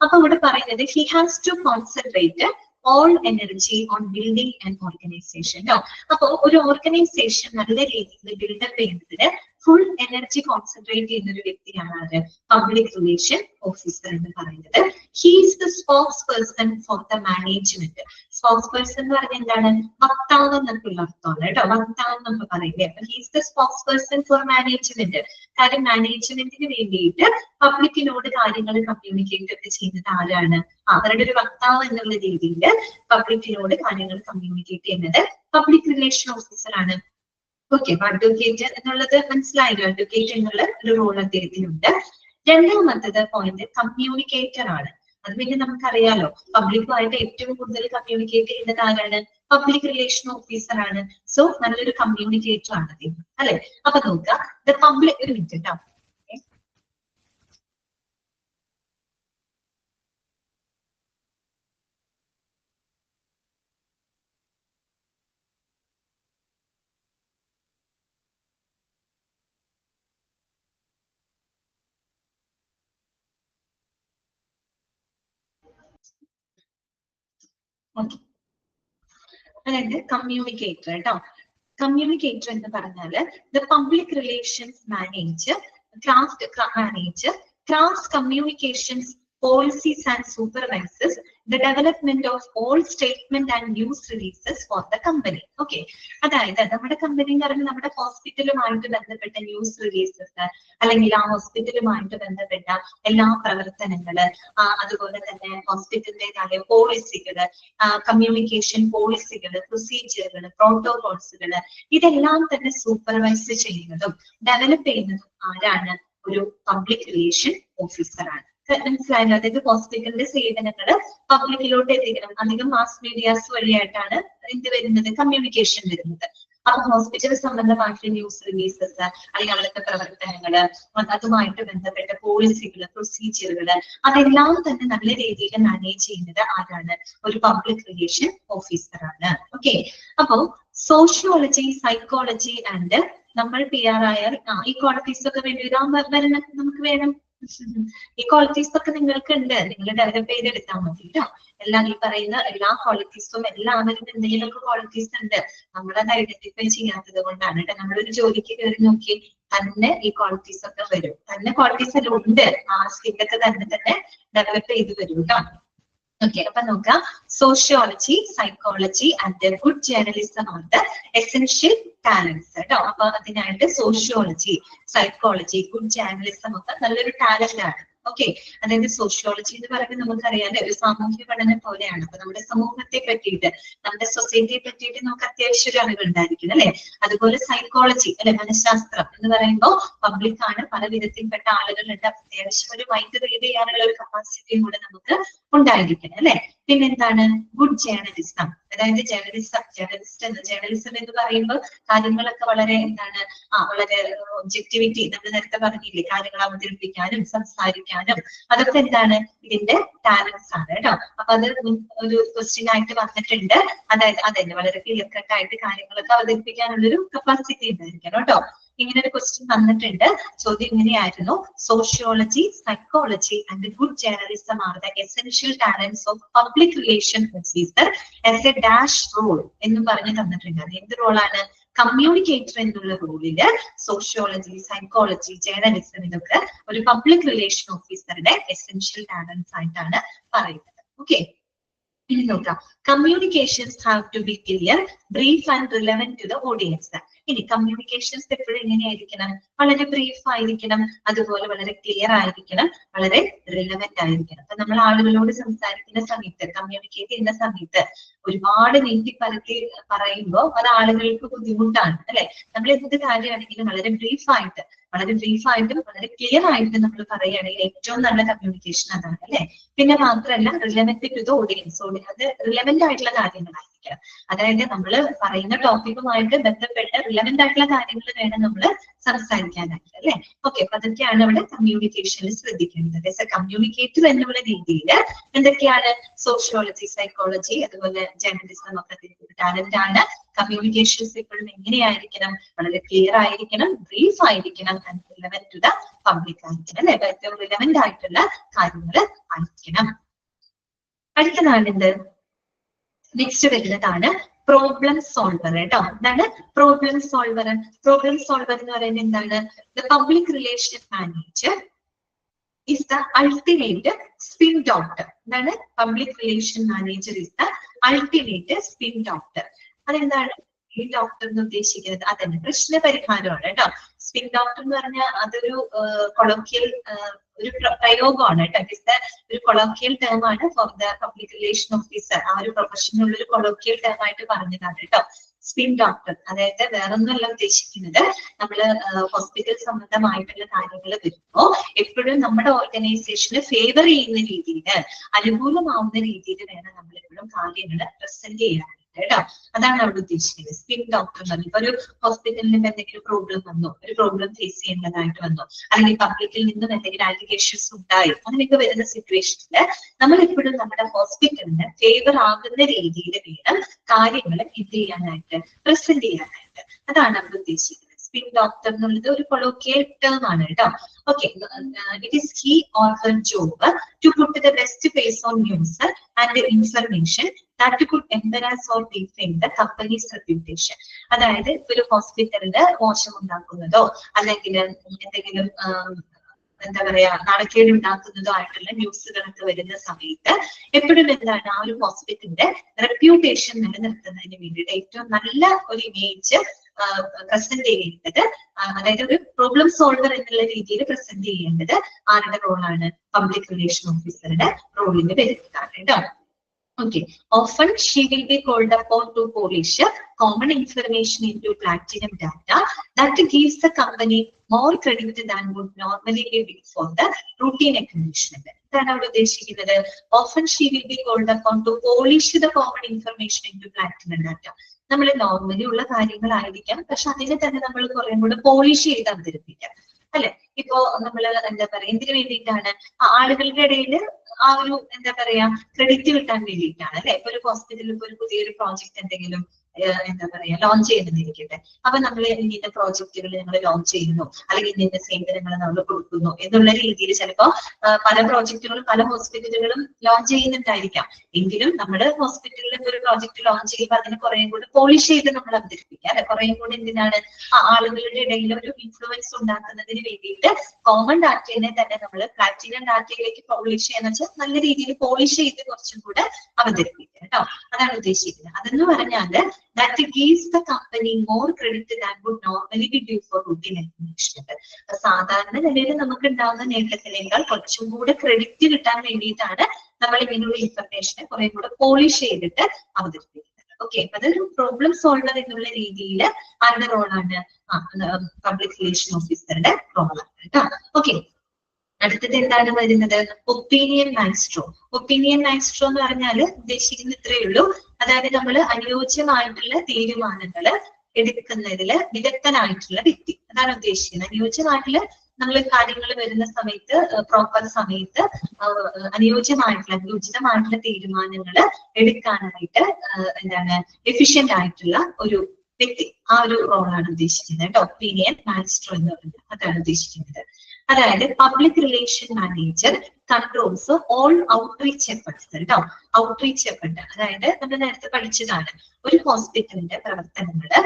അപ്പൊ ഇവിടെ പറയുന്നത് he has to concentrate all energy on building and organization. അപ്പൊ ഒരു ഓർഗനൈസേഷൻ നല്ല രീതിയിൽ ബിൽഡപ്പ് ചെയ്യുന്നതിന് ഫുൾ എനർജി കോൺസെൻട്രേറ്റ് ചെയ്യുന്ന ഒരു വ്യക്തിയാണ് ആര്? പബ്ലിക് റിലേഷൻ ഓഫീസർ എന്ന് പറയുന്നത്. He is the spokes person for the management. Spokes person എന്ന് പറഞ്ഞാൽ എന്താണ്? വക്താവ് എന്നൊക്കെയുള്ള അർത്ഥമാണ് കേട്ടോ. വക്താവ് എന്നൊക്കെ പറയില്ലേ? അപ്പൊ he is the spokes person for management. കാര്യം മാനേജ്മെന്റിന് വേണ്ടിയിട്ട് പബ്ലിക്കിനോട് കാര്യങ്ങൾ കമ്മ്യൂണിക്കേറ്റ് ഒക്കെ ചെയ്യുന്നത് ആരാണ്? അവരുടെ ഒരു വക്താവ് എന്നുള്ള രീതിയിൽ പബ്ലിക്കിനോട് കാര്യങ്ങൾ കമ്മ്യൂണിക്കേറ്റ് ചെയ്യുന്നത് പബ്ലിക് റിലേഷൻ ഓഫീസർ ആണ്. ഓക്കെ, അപ്പൊ അഡ്വക്കേറ്റ് എന്നുള്ളത് മനസ്സിലായല്ലോ. അഡ്വക്കേറ്റ് എന്നുള്ള ഒരു റോൾ അദ്ദേഹത്തിനുണ്ട്. രണ്ടാമത്തത് പോയിന്റ് കമ്മ്യൂണിക്കേറ്റർ ആണ്. അത് പിന്നെ നമുക്കറിയാലോ, പബ്ലിക്കുമായിട്ട് ഏറ്റവും കൂടുതൽ കമ്മ്യൂണിക്കേറ്റ് ചെയ്യുന്നത് ആരാണ്? പബ്ലിക് റിലേഷൻ ഓഫീസർ ആണ്. സോ നല്ലൊരു കമ്മ്യൂണിക്കേറ്റർ ആണ് അദ്ദേഹം, അല്ലെ? അപ്പൊ നോക്കുക, ദ പബ്ലിക്, ഒരു മിനിറ്റ് കേട്ടോ. ഓക്കെ, അതായത് കമ്മ്യൂണിക്കേറ്റർ കേട്ടോ. കമ്മ്യൂണിക്കേറ്റർ എന്ന് പറഞ്ഞാല് the public relations manager, cross communications policies and supervises the development of all statement and news releases for the company. Okay, അതായത് നമ്മുടെ കമ്പനി എന്ന് പറയുന്നത് നമ്മുടെ ഹോസ്പിറ്റലുമായിട്ട് ബന്ധപ്പെട്ട ന്യൂസ് റിലീസസ്, അല്ലെങ്കിൽ ആ ഹോസ്പിറ്റലുമായിട്ട് ബന്ധപ്പെട്ട എല്ലാ പ്രവർത്തനങ്ങള്, അതുപോലെ തന്നെ ഹോസ്പിറ്റലിൻ്റെതായ പോളിസികള്, കമ്മ്യൂണിക്കേഷൻ പോളിസികള്, പ്രൊസീജിയറുകള്, പ്രോട്ടോകോൾസുകള്, ഇതെല്ലാം തന്നെ സൂപ്പർവൈസ് ചെയ്യുന്നതും ഡെവലപ്പ് ചെയ്യുന്നതും ആരാണ്? ഒരു പബ്ലിക് റിലേഷൻ ഓഫീസറാണ്. മനസ്സിലായല്ലോ? അതായത് ഹോസ്പിറ്റലിന്റെ സേവനങ്ങള് പബ്ലിക്കിലോട്ട് എത്തിക്കണം. അധികം മാസ് മീഡിയാസ് വഴിയായിട്ടാണ് എന്ത് വരുന്നത്? കമ്മ്യൂണിക്കേഷൻ വരുന്നത്. അപ്പൊ ഹോസ്പിറ്റൽ സംബന്ധമായിട്ടുള്ള ന്യൂസ് റിലീസസ്, അല്ലെങ്കിൽ അവിടുത്തെ പ്രവർത്തനങ്ങള്, അതുമായിട്ട് ബന്ധപ്പെട്ട പോളിസികള്, പ്രൊസീജിയറുകള്, അതെല്ലാം തന്നെ നല്ല രീതിയിൽ മാനേജ് ചെയ്യുന്നത് ആരാണ്? ഒരു പബ്ലിക് റിലേഷൻ ഓഫീസറാണ്. ഓക്കെ, അപ്പൊ സോഷ്യോളജി, സൈക്കോളജി ആൻഡ് നമ്മൾ PR ആയാൽ ഈ ക്വാളിറ്റീസ് ഒക്കെ വേണ്ടി വരണം, നമുക്ക് വേണം. ഈ ക്വാളിറ്റീസ് ഒക്കെ നിങ്ങൾക്ക് ഉണ്ട്, നിങ്ങൾ ഡെവലപ്പ് ചെയ്തെടുത്താൽ മതി കേട്ടോ. എല്ലാം ഈ പറയുന്ന എല്ലാ ക്വാളിറ്റീസും എല്ലാവരും എന്തെങ്കിലുമൊക്കെ ക്വാളിറ്റീസ് ഉണ്ട്, നമ്മളത് ഐഡന്റിഫൈ ചെയ്യാത്തത് കൊണ്ടാണ് കേട്ടോ. നമ്മളൊരു ജോലിക്ക് കയറി നോക്കി തന്നെ ഈ ക്വാളിറ്റീസ് ഒക്കെ വരും, തന്നെ ക്വാളിറ്റീസ് എല്ലാം ഉണ്ട്, ആ സ്കില്ലൊക്കെ തന്നെ ഡെവലപ്പ് ചെയ്ത് വരും കേട്ടോ. ഓക്കെ, അപ്പൊ നോക്കാം, sociology, psychology and good journalism ആണ് ദ എസെൻഷ്യൽ ടാലൻസ് കേട്ടോ. അപ്പൊ അതിനായിട്ട് സോഷ്യോളജി, സൈക്കോളജി, ഗുഡ് ജേർണലിസം ഒക്കെ നല്ലൊരു ടാലന്റ് ആണ്. ഓക്കെ, അതായത് സോഷ്യോളജി എന്ന് പറയുന്നത് നമുക്കറിയാം ഒരു സാമൂഹ്യ പഠനം പോലെയാണ്. അപ്പൊ നമ്മുടെ സമൂഹത്തെ പറ്റിയിട്ട്, നമ്മുടെ സൊസൈറ്റിയെ പറ്റിയിട്ട് നമുക്ക് അത്യാവശ്യം ഒരു അറിവുണ്ടായിരിക്കും, അല്ലെ? അതുപോലെ സൈക്കോളജി, അല്ലെ, മനഃശാസ്ത്രം എന്ന് പറയുമ്പോൾ പബ്ലിക് ആണ്, പല വിധത്തിൽപ്പെട്ട ആളുകളുണ്ട്, അത്യാവശ്യം ഒരു മൈൻഡ് റീഡ് ചെയ്യാനുള്ള ഒരു കപ്പാസിറ്റിയും കൂടെ നമുക്ക് ഉണ്ടായിരിക്കണം, അല്ലെ? പിന്നെന്താണ്? ഗുഡ് ജേർണലിസം, അതായത് ജേർണലിസം എന്ന് പറയുമ്പോൾ കാര്യങ്ങളൊക്കെ വളരെ എന്താണ്, വളരെ ഒബ്ജക്ടിവിറ്റി, നമ്മൾ നേരത്തെ പറഞ്ഞില്ലേ, കാര്യങ്ങൾ അവതരിപ്പിക്കാനും സംസാരിക്കാനും, അതൊക്കെ എന്താണ്? ഇതിന്റെ ടാലൻസ് ആണ് കേട്ടോ. അപ്പൊ അത് ഒരു ക്വസ്റ്റ്യൻ ആയിട്ട് വന്നിട്ടുണ്ട്. അതായത് അതന്നെ വളരെ ക്ലിയർ കട്ട് ആയിട്ട് കാര്യങ്ങളൊക്കെ അവതരിപ്പിക്കാനുള്ളൊരു കപ്പാസിറ്റി ഉണ്ടായിരിക്കണം കേട്ടോ. ഇങ്ങനെ ഒരു ക്വസ്റ്റ്യൻ വന്നിട്ടുണ്ട്. ചോദ്യം ഇങ്ങനെയായിരുന്നു, sociology, psychology and good journalism are the essential talents of public relation officer as a dash role എന്നും പറഞ്ഞ് തന്നിട്ടുണ്ട്. അത് എന്ത് റോളാണ്? കമ്മ്യൂണിക്കേറ്റർ എന്നുള്ള റോളില് സോഷ്യോളജി, സൈക്കോളജി, ജേർണലിസം ഇതൊക്കെ ഒരു പബ്ലിക് റിലേഷൻ ഓഫീസറുടെ എസെൻഷ്യൽ ടാലൻസ് ആയിട്ടാണ് പറയുന്നത്. ഓക്കെ, ഇനി നോക്കാം, communications have to be clear, brief and relevant to the audience. ഇനി കമ്മ്യൂണിക്കേഷൻസ് എപ്പോഴും എങ്ങനെയായിരിക്കണം? വളരെ ബ്രീഫ് ആയിരിക്കണം, അതുപോലെ വളരെ ക്ലിയർ ആയിരിക്കണം, വളരെ റിലവന്റ് ആയിരിക്കണം. അപ്പൊ നമ്മൾ ആളുകളോട് സംസാരിക്കുന്ന സമയത്ത്, കമ്മ്യൂണിക്കേറ്റ് ചെയ്യുന്ന സമയത്ത് ഒരുപാട് നീട്ടിപ്പരത്തി പറയുമ്പോൾ അത് ആളുകൾക്ക് ബുദ്ധിമുട്ടാണ്, അല്ലെ? നമ്മൾ എന്ത് കാര്യമാണെങ്കിലും വളരെ ബ്രീഫായിട്ടും വളരെ ക്ലിയർ ആയിട്ട് നമ്മൾ പറയുകയാണെങ്കിൽ ഏറ്റവും നല്ല കമ്മ്യൂണിക്കേഷൻ അതാണ്, അല്ലെ? പിന്നെ മാത്രമല്ല റിലവന്റ് ടു ദ ഓഡിയൻസ്, അത് റിലവന്റ് ആയിട്ടുള്ള കാര്യങ്ങളായിരിക്കണം. അതായത് നമ്മൾ പറയുന്ന ടോപ്പിക്കുമായിട്ട് ബന്ധപ്പെട്ട റിലവന്റ് ആയിട്ടുള്ള കാര്യങ്ങൾ വേണം നമ്മൾ സംസാരിക്കാനായിട്ട്, അല്ലെ? ഓക്കെ, അപ്പൊ അതൊക്കെയാണ് അവിടെ കമ്മ്യൂണിക്കേഷനിൽ ശ്രദ്ധിക്കേണ്ടത്. കമ്മ്യൂണിക്കേറ്റർ എന്നുള്ള രീതിയിൽ എന്തൊക്കെയാണ്? സോഷ്യോളജി, സൈക്കോളജി, അതുപോലെ ജേർണലിസം ഒക്കെ ടാലന്റ് ആണ്. കമ്മ്യൂണിക്കേഷൻസ് എപ്പോഴും എങ്ങനെയായിരിക്കണം? വളരെ ക്ലിയർ ആയിരിക്കണം, ബ്രീഫ് ആയിരിക്കണം, and relevant to the public ആയിരിക്കണം, അല്ലെ? ഏറ്റവും റിലവന്റ് ആയിട്ടുള്ള കാര്യങ്ങൾ ആയിരിക്കണം. അടുത്തതാണ് എന്ത്? നെക്സ്റ്റ് വരുന്നതാണ് പ്രോബ്ലം സോൾവർ കേട്ടോ. എന്താണ് പ്രോബ്ലം സോൾവർ? പ്രോബ്ലം സോൾവർ എന്ന് പറയുന്നത് എന്താണ്? The public relation manager is the ultimate spin doctor. എന്താണ്? Public relation manager is the ultimate spin doctor. അതെന്താണ് ഈ ഡോക്ടർ എന്ന് ഉദ്ദേശിക്കുന്നത്? അതന്നെ പ്രശ്ന പരിഹാരമാണ് കേട്ടോ. സ്പിൻ ഡോക്ടർ എന്ന് പറഞ്ഞാൽ അതൊരു കൊളോക്കിയൽ ഒരു പ്രയോഗമാണ് കേട്ടോ. ഒരു കൊളോക്കിയൽ ടേം ആണ് four the public relation officer. ആ ഒരു പ്രൊഫഷനുള്ള ഒരു കൊളോക്കിയൽ ടേം ആയിട്ട് പറഞ്ഞതാണ് കേട്ടോ. Spin doctor. അതായത് വേറൊന്നുമല്ല ഉദ്ദേശിക്കുന്നത്, നമ്മള് ഹോസ്പിറ്റൽ സംബന്ധമായിട്ടുള്ള കാര്യങ്ങൾ വരുമ്പോ എപ്പോഴും നമ്മുടെ ഓർഗനൈസേഷന് ഫേവർ ചെയ്യുന്ന രീതിയിൽ, അനുകൂലമാവുന്ന രീതിയിൽ വേണം നമ്മൾ എപ്പോഴും കാര്യങ്ങൾ പ്രസന്റ് ചെയ്യാൻ കേട്ടോ. അതാണ് അവിടെ ഉദ്ദേശിക്കുന്നത്. സ്പിൻ ഡോക്ടർ എന്ന് പറഞ്ഞാൽ ഇപ്പൊ ഒരു ഹോസ്പിറ്റലിൽ എന്തെങ്കിലും പ്രോബ്ലം വന്നോ, ഒരു പ്രോബ്ലം ഫേസ് ചെയ്യേണ്ടതായിട്ട് വന്നോ, അല്ലെങ്കിൽ പബ്ലിക്കിൽ നിന്നും എന്തെങ്കിലും അലിഗേഷൻസ് ഉണ്ടായി, അങ്ങനെയൊക്കെ വരുന്ന സിറ്റുവേഷനിൽ നമ്മൾ എപ്പോഴും നമ്മുടെ ഹോസ്പിറ്റലിന് ഫേവർ ആകുന്ന രീതിയിൽ വേണം കാര്യങ്ങൾ ഇത് ചെയ്യാനായിട്ട്, പ്രസന്റ് ചെയ്യാനായിട്ട്. അതാണ് അവിടെ ഉദ്ദേശിക്കുന്നത്. സ്പിൻ ഡോക്ടർ എന്നുള്ളത് ഒരു കൊളോക്കിയൽ ടേം ആണ് കേട്ടോ. Okay, it is key or her job to put the best face on news and information that could embarrass or defame the company's reputation. അതായത് ഇപ്പൊ ഒരു ഹോസ്പിറ്റലില് മോശം ഉണ്ടാക്കുന്നതോ അല്ലെങ്കിൽ എന്തെങ്കിലും എന്താ പറയാ നാണക്കേട് ഉണ്ടാക്കുന്നതോ ആയിട്ടുള്ള ന്യൂസുകളൊക്കെ വരുന്ന സമയത്ത് എപ്പോഴും എന്താണ് ആ ഒരു ഹോസ്പിറ്റലിന്റെ റെപ്യൂട്ടേഷൻ നിലനിർത്തുന്നതിന് വേണ്ടിയിട്ട് ഏറ്റവും നല്ല ഒരു ഇമേജ് പ്രസന്റ് ചെയ്യേണ്ടത്, അതായത് ഒരു പ്രോബ്ലം സോൾവർ എന്നുള്ള രീതിയിൽ പ്രസന്റ് ചെയ്യേണ്ടത് ആരുടെ റോളാണ്? പബ്ലിക് റിലേഷൻ ഓഫീസറുടെ റോളിന് വരുന്നതാണ് കേട്ടോ. Okay, often she will be called upon to polish common information into platinum data that gives the company more credit than would normally be big for the routine acknowledgement. That's what ഉദ്ദേശിക്കുന്നത്. Often she will be called upon to polish the common information into platinum data. നമ്മൾ normally ഉള്ള കാര്യങ്ങളായിരിക്കാം, പക്ഷെ അതിനെ തന്നെ നമ്മൾ കുറെ കൂടെ polish ചെയ്ത് അവതരിപ്പിക്കാം അല്ലെ. ഇപ്പോ നമ്മള് എന്താ പറയാ എന്തിനു വേണ്ടിയിട്ടാണ്? ആളുകളുടെ ഇടയിൽ ആ ഒരു എന്താ പറയാ ക്രെഡിറ്റ് കിട്ടാൻ വേണ്ടിയിട്ടാണ് അല്ലെ. ഇപ്പൊ ഒരു ഹോസ്പിറ്റലിൽ ഇപ്പൊ ഒരു പുതിയൊരു പ്രോജക്ട് എന്തെങ്കിലും എന്താ പറയാ ലോഞ്ച് ചെയ്യുന്നതിരിക്കട്ടെ, അപ്പൊ നമ്മൾ ഇന്ന പ്രോജക്റ്റുകൾ ഞങ്ങൾ ലോഞ്ച് ചെയ്യുന്നു, അല്ലെങ്കിൽ ഇന്ന സേവനങ്ങൾ നമ്മൾ കൊടുക്കുന്നു എന്നുള്ള രീതിയിൽ ചിലപ്പോ പല പ്രോജക്റ്റുകളും പല ഹോസ്പിറ്റലുകളും ലോഞ്ച് ചെയ്യുന്നുണ്ടായിരിക്കാം. എങ്കിലും നമ്മുടെ ഹോസ്പിറ്റലിൽ ഒരു പ്രോജക്ട് ലോഞ്ച് ചെയ്യുമ്പോൾ അതിന് കുറേയും കൂടി പോളിഷ് ചെയ്ത് നമ്മൾ അവതരിപ്പിക്കുക അല്ലെ. കുറേയും കൂടി എന്തിനാണ് ആളുകളുടെ ഇടയിൽ ഒരു ഇൻഫ്ലുവൻസ് ഉണ്ടാക്കുന്നതിന് വേണ്ടിയിട്ട് കോമൺ ഡാറ്റയെ തന്നെ നമ്മൾ പ്ലാറ്റിനം ഡാറ്റയിലേക്ക് പോളിഷ് ചെയ്യാന്ന് വെച്ചാൽ നല്ല രീതിയിൽ പോളിഷ് ചെയ്ത് കുറച്ചും കൂടെ അവതരിപ്പിക്കുക കേട്ടോ. അതാണ് ഉദ്ദേശിക്കുന്നത്. അതെന്ന് പറഞ്ഞാല് that gives the company more credit than would normally be due for routine information. സാധാരണ നിലയിൽ നമുക്ക് ഉണ്ടാകുന്ന നേട്ടത്തിനേക്കാൾ കുറച്ചും കൂടെ ക്രെഡിറ്റ് കിട്ടാൻ വേണ്ടിയിട്ടാണ് നമ്മൾ ഇങ്ങനെയുള്ള ഇൻഫർമേഷനെ കുറെ കൂടെ പോളിഷ് ചെയ്തിട്ട് അവതരിപ്പിക്കുന്നത്. ഓക്കെ, അതൊരു പ്രോബ്ലം സോൾവർ എന്നുള്ള രീതിയിൽ ആരുടെ റോളാണ്? പബ്ലിക് റിലേഷൻ ഓഫീസറുടെ റോളാണ് കേട്ടോ. ഓക്കെ, അടുത്തത് എന്താണ് വരുന്നത്? Opinion Maestro. ഒപ്പീനിയൻ മാസ്ട്രോ എന്ന് പറഞ്ഞാൽ ഉദ്ദേശിക്കുന്നത് ഇത്രയേ ഉള്ളൂ, അതായത് നമ്മൾ അനുയോജ്യമായിട്ടുള്ള തീരുമാനങ്ങൾ എടുക്കുന്നതിൽ വിദഗ്ധനായിട്ടുള്ള വ്യക്തി. അതാണ് ഉദ്ദേശിക്കുന്നത്. അനുയോജ്യമായിട്ടുള്ള നമ്മൾ കാര്യങ്ങൾ വരുന്ന സമയത്ത് പ്രോപ്പർ സമയത്ത് അനുയോജ്യമായിട്ടുള്ള തീരുമാനങ്ങൾ എടുക്കാനായിട്ട് എന്താണ് എഫിഷ്യന്റ് ആയിട്ടുള്ള ഒരു വ്യക്തി. ആ ഒരു റോളാണ് ഉദ്ദേശിക്കുന്നത് കേട്ടോ. ഒപ്പീനിയൻ മാസ്ട്രോ എന്ന് പറഞ്ഞാൽ അതാണ് ഉദ്ദേശിക്കുന്നത്. അതായത് public relation manager controls all outreach efforts കേട്ടോ. ഔട്ട്റീച്ച് എഫർട്ട് അതായത് നമ്മൾ നേരത്തെ പഠിച്ചതാണ്, ഒരു ഹോസ്പിറ്റലിന്റെ പ്രവർത്തനങ്ങള്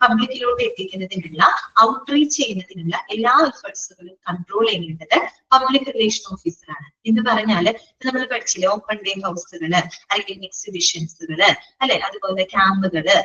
പബ്ലിക്കിലോട്ട് എത്തിക്കുന്നതിനുള്ള ഔട്ട്റീച്ച് ചെയ്യുന്നതിനുള്ള എല്ലാ എഫേർട്സുകളും കൺട്രോൾ ചെയ്യേണ്ടത് പബ്ലിക് റിലേഷൻ ഓഫീസറാണ്. എന്ന് പറഞ്ഞാല് നമ്മൾ പഠിച്ചില്ലേ, ഓപ്പൺ ഡേ ഹൗസുകള് അല്ലെങ്കിൽ എക്സിബിഷൻസുകള് അല്ലെ, അതുപോലെ ക്യാമ്പുകള്,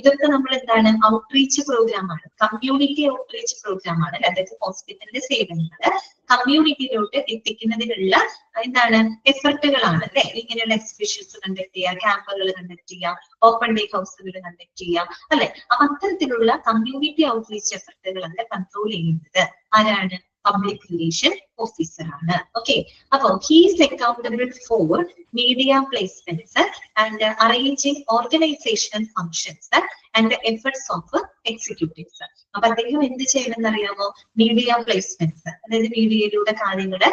ഇതൊക്കെ നമ്മൾ എന്താണ് ഔട്ട്റീച്ച് പ്രോഗ്രാമാണ്, കമ്മ്യൂണിറ്റി ഔട്ട്റീച്ച് പ്രോഗ്രാമാണ്. അതായത് ഹോസ്പിറ്റലിന്റെ സേവനങ്ങള് കമ്മ്യൂണിറ്റിയിലോട്ട് എത്തിക്കുന്നതിനുള്ള എന്താണ് എഫർട്ടുകളാണ് അല്ലെ. ഇങ്ങനെയുള്ള എക്സിബിഷൻസ് കണ്ടക്ട് ചെയ്യുക, ക്യാമ്പുകൾ കണ്ടക്ട് ചെയ്യുക, ഓപ്പൺ ഡേ ഹൗസുകൾ കണ്ടക്ട് ചെയ്യുക അല്ലെ. അപ്പൊ അത്തരത്തിലുള്ള കമ്മ്യൂണിറ്റി ഔട്ട്റീച്ച് എഫർട്ടുകളൊക്കെ കൺട്രോൾ ചെയ്യുന്നത് ആരാണ്? പബ്ലിക് റിലേഷൻ ഓഫീസർ ആണ്. ഓക്കെ, അപ്പൊ he's accountable four media placements and arranging organisational functions and efforts of executives. അപ്പൊ അദ്ദേഹം എന്ത് ചെയ്യണമെന്ന് അറിയാമോ? മീഡിയ പ്ലേസ്മെന്റ്സ്, അതായത് മീഡിയയിലൂടെ കാര്യങ്ങള്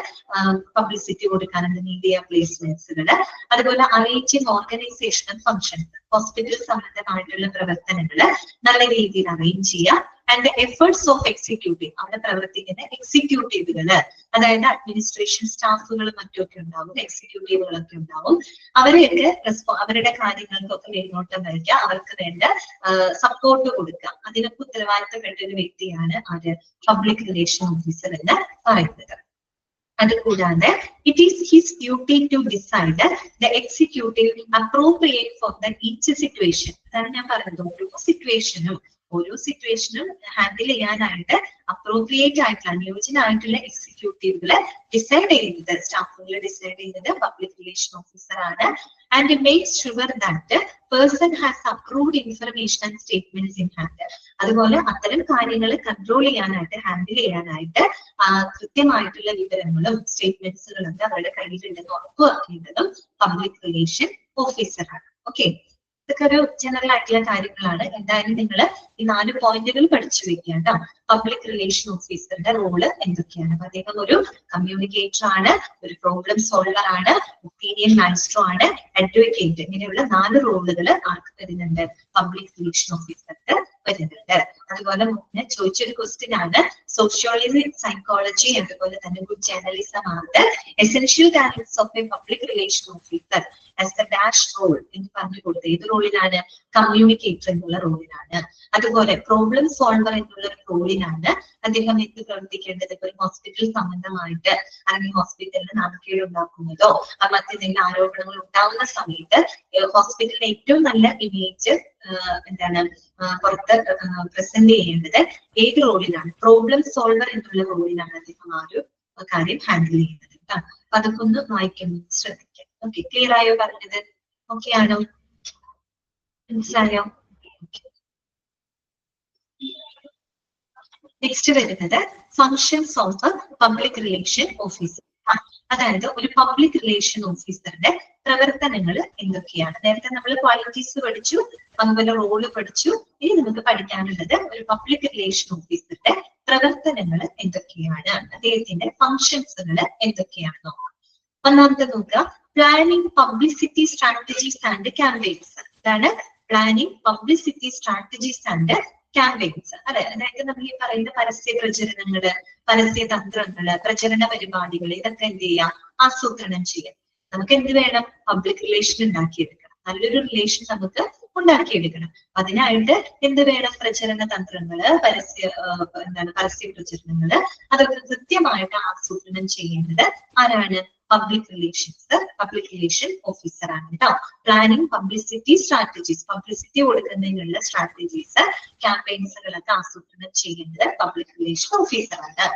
പബ്ലിസിറ്റി കൊടുക്കാനുണ്ട് മീഡിയ പ്ലേസ്മെന്റ്സുകള്, അതുപോലെ അറേഞ്ചിങ് ഓർഗനൈസേഷണൽ ഫങ്ഷൻസ്, ഹോസ്പിറ്റൽ സംബന്ധമായിട്ടുള്ള പ്രവർത്തനങ്ങള് നല്ല രീതിയിൽ അറേഞ്ച് ചെയ്യുക. ആൻഡ് എഫേർട്സ് ഓഫ് എക്സിക്യൂട്ടീവ്, അവിടെ പ്രവർത്തിക്കുന്ന എക്സിക്യൂട്ടീവുകള്, അതായത് അഡ്മിനിസ്ട്രേഷൻ സ്റ്റാഫുകളും മറ്റുമൊക്കെ ഉണ്ടാവും, എക്സിക്യൂട്ടീവുകളൊക്കെ ഉണ്ടാവും. അവരെയൊക്കെ അവരുടെ കാര്യങ്ങൾക്കൊക്കെ മേൽനോട്ടം വഹിക്കുക, അവർക്ക് വേണ്ട സപ്പോർട്ട് കൊടുക്കുക. അതിനൊക്കെ ഉത്തരവാദിത്തപ്പെട്ട ഒരു വ്യക്തിയാണ് ആര്? പബ്ലിക് റിലേഷൻ ഓഫീസർ എന്ന് പറയുന്നത്. അതുകൂടാതെ it is his duty to decide the executive appropriate for the each situation. അതാണ് ഞാൻ പറഞ്ഞത്, ഓരോ സിറ്റുവേഷനും ഓരോ സിറ്റുവേഷനും ഹാൻഡിൽ ചെയ്യാനായിട്ട് അപ്രോപ്രിയേറ്റ് ആയിട്ടുള്ള അനുയോജ്യമായിട്ടുള്ള എക്സിക്യൂട്ടീവുകളെ ഡിസൈഡ് ചെയ്യുന്നത്, സ്റ്റാഫുകളെ ഡിസൈഡ് ചെയ്യുന്നത് പബ്ലിക് റിലേഷൻ ഓഫീസർ ആണ്. And makes sure that person has approved information and statements in hand. അതുപോലെ അത്തരം കാര്യങ്ങൾ കൺട്രോൾ ചെയ്യാനായിട്ട്, ഹാൻഡിൽ ചെയ്യാനായിട്ട് കൃത്യമായിട്ടുള്ള വിവരങ്ങളും സ്റ്റേറ്റ്മെന്റ്സുകളും അവരുടെ കയ്യിലുണ്ടെന്ന് ഉറപ്പുവരുത്തേണ്ടതും പബ്ലിക് റിലേഷൻ ഓഫീസറാണ്. ഓക്കെ, ഇതൊക്കെ ഒരു ജനറൽ ആയിട്ടുള്ള കാര്യങ്ങളാണ്. എന്തായാലും നിങ്ങൾ ഈ 4 പോയിന്റുകൾ പഠിച്ചു വെക്കുക കേട്ടോ. പബ്ലിക് റിലേഷൻ ഓഫീസറുടെ റോള് എന്തൊക്കെയാണ്? അപ്പൊ അദ്ദേഹം ഒരു കമ്മ്യൂണിക്കേറ്റർ ആണ്, ഒരു പ്രോബ്ലം സോൾവർ ആണ്, ഒപ്പീനിയൻ മാസ്റ്റർ ആണ്, അഡ്വക്കേറ്റ്. ഇങ്ങനെയുള്ള 4 റോളുകൾ ആർക്ക് വരുന്നുണ്ട്? പബ്ലിക് റിലേഷൻ ഓഫീസർക്ക് വരുന്നുണ്ട്. അതുപോലെ മുന്നേ ചോദിച്ചൊരു ക്വസ്റ്റ്യൻ ആണ്, സോഷ്യോളജി, സൈക്കോളജി, അതുപോലെ തന്നെ ഗുഡ് ജേർണലിസം ആണ് essential talents of a public relation officer as the dash role എന്ന് പറഞ്ഞു കൊടുത്തത്. ഏത് റോളിലാണ്? കമ്മ്യൂണിക്കേറ്റർ എന്നുള്ള റോളിലാണ്. അതുപോലെ പ്രോബ്ലം സോൾവർ എന്നുള്ള ഒരു റോളിലാണ് അദ്ദേഹം എന്ത് പ്രവർത്തിക്കേണ്ടത്? ഇപ്പൊ ഒരു ഹോസ്പിറ്റൽ സംബന്ധമായിട്ട് അല്ലെങ്കിൽ ഹോസ്പിറ്റലിന് നാണക്കേട് ഉണ്ടാക്കുന്നതോ മറ്റെന്തെങ്കിലും ആരോപണങ്ങൾ ഉണ്ടാവുന്ന സമയത്ത് ഹോസ്പിറ്റലിന്റെ ഏറ്റവും നല്ല ഇമേജ് എന്താണ് പുറത്ത് പ്രസന്റ് ചെയ്യേണ്ടത് ഏത് റോളിലാണ്? പ്രോബ്ലം സോൾവർ എന്നുള്ള റോളിലാണ് അദ്ദേഹം ആ ഒരു കാര്യം ഹാൻഡിൽ ചെയ്യുന്നത് കേട്ടോ. അപ്പൊ അതൊക്കെ ഒന്ന് വായിക്കാൻ ശ്രദ്ധിക്കാം. ഓക്കെ, ക്ലിയർ ആയോ പറഞ്ഞത്? ഓക്കെ ആണോ? മനസ്സിലായോ? നെക്സ്റ്റ് വരുന്നത് functions of public relation officer. അതായത് ഒരു പബ്ലിക് റിലേഷൻ ഓഫീസറുടെ പ്രവർത്തനങ്ങൾ എന്തൊക്കെയാണ്? നേരത്തെ നമ്മൾ ക്വാളിറ്റീസ് പഠിച്ചു, അതുപോലെ റോള് പഠിച്ചു. ഇനി നമുക്ക് പഠിക്കാനുള്ളത് ഒരു പബ്ലിക് റിലേഷൻ ഓഫീസറുടെ പ്രവർത്തനങ്ങൾ എന്തൊക്കെയാണ്, അദ്ദേഹത്തിന്റെ ഫങ്ഷൻസുകൾ എന്തൊക്കെയാണോ. ഒന്നാമത്തെ നോക്കുക, planning publicity strategies and campaigns. ഇതാണ് planning publicity strategies and campaigns. അതെ, അതായത് നമ്മൾ ഈ പറയുന്ന പരസ്യ പ്രചരണങ്ങള്, പരസ്യ തന്ത്രങ്ങള്, പ്രചരണ പരിപാടികൾ, ഇതൊക്കെ എന്ത് ചെയ്യാം? ആസൂത്രണം ചെയ്യാം. നമുക്ക് എന്ത് വേണം? പബ്ലിക് റിലേഷൻ ഉണ്ടാക്കിയെടുക്കണം. നല്ലൊരു റിലേഷൻ നമുക്ക് ഉണ്ടാക്കിയെടുക്കണം. അതിനായിട്ട് എന്ത് വേണം? പ്രചരണ തന്ത്രങ്ങള്, പരസ്യ പ്രചരണങ്ങള്, അതൊക്കെ കൃത്യമായിട്ട് ആസൂത്രണം ചെയ്യേണ്ടത് ആരാണ്? പബ്ലിക് റിലേഷൻ ഓഫീസർ ആണ് കേട്ടോ. പ്ലാനിങ് പബ്ലിസിറ്റി സ്ട്രാറ്റജീസ്, പബ്ലിസിറ്റി കൊടുക്കുന്നതിനുള്ള സ്ട്രാറ്റജീസ്, ക്യാമ്പയിൻസുകളൊക്കെ ആസൂത്രണം ചെയ്യേണ്ടത് പബ്ലിക് റിലേഷൻ ഓഫീസർ ആണ്.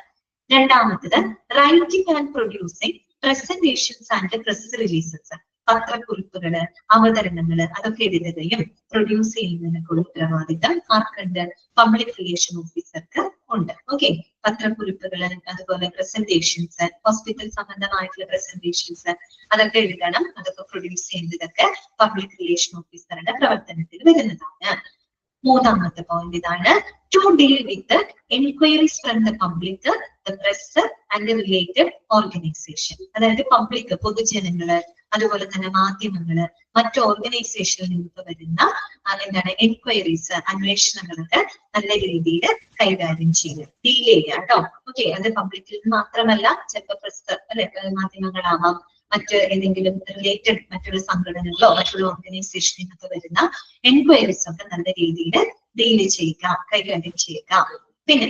രണ്ടാമത്തത് writing and producing presentations and press releases. പത്രക്കുറിപ്പുകള്, അവതരണങ്ങള്, അതൊക്കെ എഴുതുകയും പ്രൊഡ്യൂസ് ചെയ്യുന്നതിനൊക്കെ ഉത്തരവാദിത്തം ആർക്കുണ്ട്? പബ്ലിക് റിലേഷൻ ഓഫീസർക്ക് ഉണ്ട്. ഓക്കെ, പത്രക്കുറിപ്പുകള്, അതുപോലെ പ്രസന്റേഷൻസ്, ഹോസ്പിറ്റൽ സംബന്ധമായിട്ടുള്ള പ്രസന്റേഷൻസ്, അതൊക്കെ എഴുതണം. അതൊക്കെ പ്രൊഡ്യൂസ് ചെയ്യുന്നതൊക്കെ പബ്ലിക് റിലേഷൻ ഓഫീസറുടെ പ്രവർത്തനത്തിൽ വരുന്നതാണ്. മൂന്നാമത്തെ പോയിന്റ് ഇതാണ്, to deal with enquiries from the public, the press and related organization. അതായത് പബ്ലിക്, പൊതുജനങ്ങള്, അതുപോലെ തന്നെ മാധ്യമങ്ങള്, മറ്റു ഓർഗനൈസേഷനിൽ നിന്ന് വരുന്ന എൻക്വയറീസ്, അന്വേഷണങ്ങളൊക്കെ നല്ല രീതിയിൽ കൈകാര്യം ചെയ്യുക, ഡീൽ ചെയ്യുക കേട്ടോ. ഓക്കെ, അത് പബ്ലിക്കിൽ മാത്രമല്ല, ചിലപ്പോൾ പ്രസ് അല്ലെ, മാധ്യമങ്ങളാവാം, മറ്റ് ഏതെങ്കിലും റിലേറ്റഡ് മറ്റുള്ള സംഘടനകളോ മറ്റുള്ള ഓർഗനൈസേഷനിൽ നിന്നൊക്കെ വരുന്ന എൻക്വയറീസ് ഒക്കെ നല്ല രീതിയിൽ ഡീൽ ചെയ്യുക, കൈകാര്യം ചെയ്യുക. പിന്നെ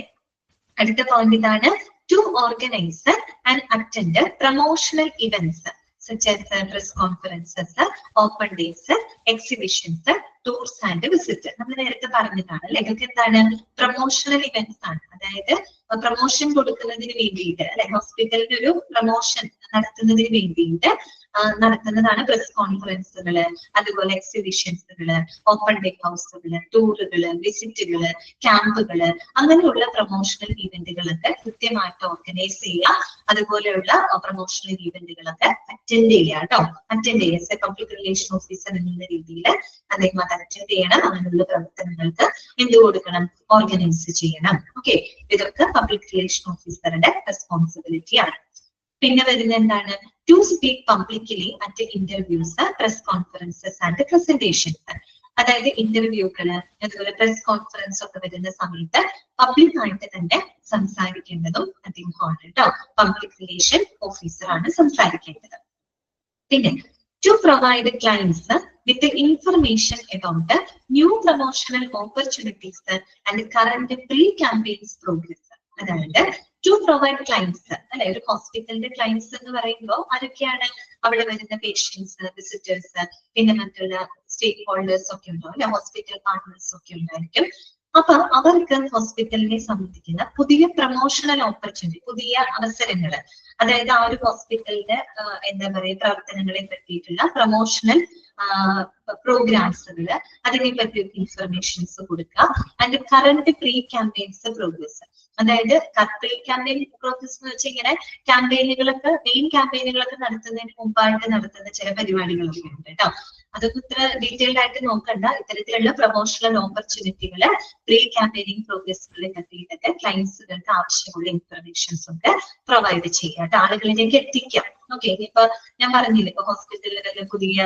അടുത്ത പോയിന്റ് ഇതാണ്, to organize and attend promotional events such as press conferences, open days, exhibitions, tours and visits. നമ്മൾ നേരത്തെ പറഞ്ഞതാണ് അല്ലെ, ഇതൊക്കെ എന്താണ്? പ്രൊമോഷണൽ ഇവന്റ്സ് ആണ്. അതായത് പ്രൊമോഷൻ കൊടുക്കുന്നതിന് വേണ്ടിയിട്ട് അല്ലെ, ഹോസ്പിറ്റലിന്റെ ഒരു പ്രൊമോഷൻ നടത്തുന്നതിന് വേണ്ടിയിട്ട് നടത്തുന്നതാണ് പ്രസ് കോൺഫറൻസുകള്, അതുപോലെ എക്സിബിഷൻസുകള്, ഓപ്പൺ ഡേ ഹൗസുകള്, ടൂറുകള്, വിസിറ്റുകള്, ക്യാമ്പുകള്, അങ്ങനെയുള്ള പ്രൊമോഷണൽ ഇവന്റുകളൊക്കെ കൃത്യമായിട്ട് ഓർഗനൈസ് ചെയ്യുക. അതുപോലെയുള്ള പ്രൊമോഷണൽ ഇവന്റുകളൊക്കെ അറ്റൻഡ് ചെയ്യുക കേട്ടോ. അറ്റൻഡ് ചെയ്യുക, പബ്ലിക് റിലേഷൻ ഓഫീസർ എന്നുള്ള രീതിയിൽ അദ്ദേഹം അത് അറ്റൻഡ് ചെയ്യണം. അങ്ങനെയുള്ള പ്രവർത്തനങ്ങൾക്ക് എന്ത് കൊടുക്കണം? ഓർഗനൈസ് ചെയ്യണം. ഓക്കെ, ഇതൊക്കെ പബ്ലിക് റിലേഷൻ ഓഫീസറുടെ റെസ്പോൺസിബിലിറ്റി ആണ്. പിന്നെ വരുന്ന എന്താണ്? To speak publicly at interviews, press conferences and presentations. അതായത് ഇന്റർവ്യൂകള്, അതുപോലെ പ്രസ് കോൺഫറൻസ് ഒക്കെ വരുന്ന സമയത്ത് പബ്ലിക്കായിട്ട് തന്നെ സംസാരിക്കേണ്ടതും അദ്ദേഹമാണ് കേട്ടോ. പബ്ലിക് റിലേഷൻ ഓഫീസർ ആണ് സംസാരിക്കേണ്ടത്. പിന്നെ to provide clients with information about new promotional opportunities and current pre campaigns progress. അതായത് ടു പ്രൊവൈഡ് ക്ലയൻസ് അല്ലെ, ഒരു ഹോസ്പിറ്റലിന്റെ ക്ലയൻസ് എന്ന് പറയുമ്പോൾ ആരൊക്കെയാണ്? അവിടെ വരുന്ന പേഷ്യൻസ്, വിസിറ്റേഴ്സ്, പിന്നെ മറ്റുള്ള സ്റ്റേക്ക് ഹോൾഡേഴ്സ് ഒക്കെ ഉണ്ടാവും അല്ലെ, ഹോസ്പിറ്റൽ പാർട്ട്നേഴ്സ് ഒക്കെ ഉണ്ടായിരിക്കും. അപ്പൊ അവർക്ക് ഹോസ്പിറ്റലിനെ സംബന്ധിക്കുന്ന പുതിയ പ്രൊമോഷണൽ ഓപ്പർച്യൂണിറ്റി, പുതിയ അവസരങ്ങൾ, അതായത് ആ ഒരു ഹോസ്പിറ്റലിന്റെ എന്താ പറയുക പ്രവർത്തനങ്ങളെ പറ്റിയിട്ടുള്ള പ്രൊമോഷണൽ പ്രോഗ്രാംസുകള്, അതിനെ പറ്റിയൊക്കെ ഇൻഫർമേഷൻസ് കൊടുക്കുക. And current pre campaigns progress, അതായത് പ്രീ ക്യാമ്പയിൻ പ്രോസസ് എന്ന് വെച്ചാൽ ഇങ്ങനെ ക്യാമ്പയിനുകളൊക്കെ, മെയിൻ ക്യാമ്പയിനുകളൊക്കെ നടത്തുന്നതിന് മുമ്പായിട്ട് നടത്തുന്ന ചില പരിപാടികളൊക്കെ ഉണ്ട് കേട്ടോ. അതൊക്കെ ഇത്ര ഡീറ്റെയിൽഡ് ആയിട്ട് നോക്കണ്ട. ഇത്തരത്തിലുള്ള പ്രൊമോഷണൽ ഓപ്പർച്യൂണിറ്റികള്, പ്രീ ക്യാമ്പയിനിങ് പ്രോഗ്രസുകളെ പറ്റിയിട്ടൊക്കെ ക്ലയൻസുകൾക്ക് ആവശ്യമുള്ള ഇൻഫർമേഷൻസ് ഒക്കെ പ്രൊവൈഡ് ചെയ്യാം, ആളുകളിലേക്ക് എത്തിക്കാം. ഓക്കെ, ഇപ്പൊ ഞാൻ പറഞ്ഞില്ലേ, ഇപ്പൊ ഹോസ്പിറ്റലുകളിൽ പുതിയ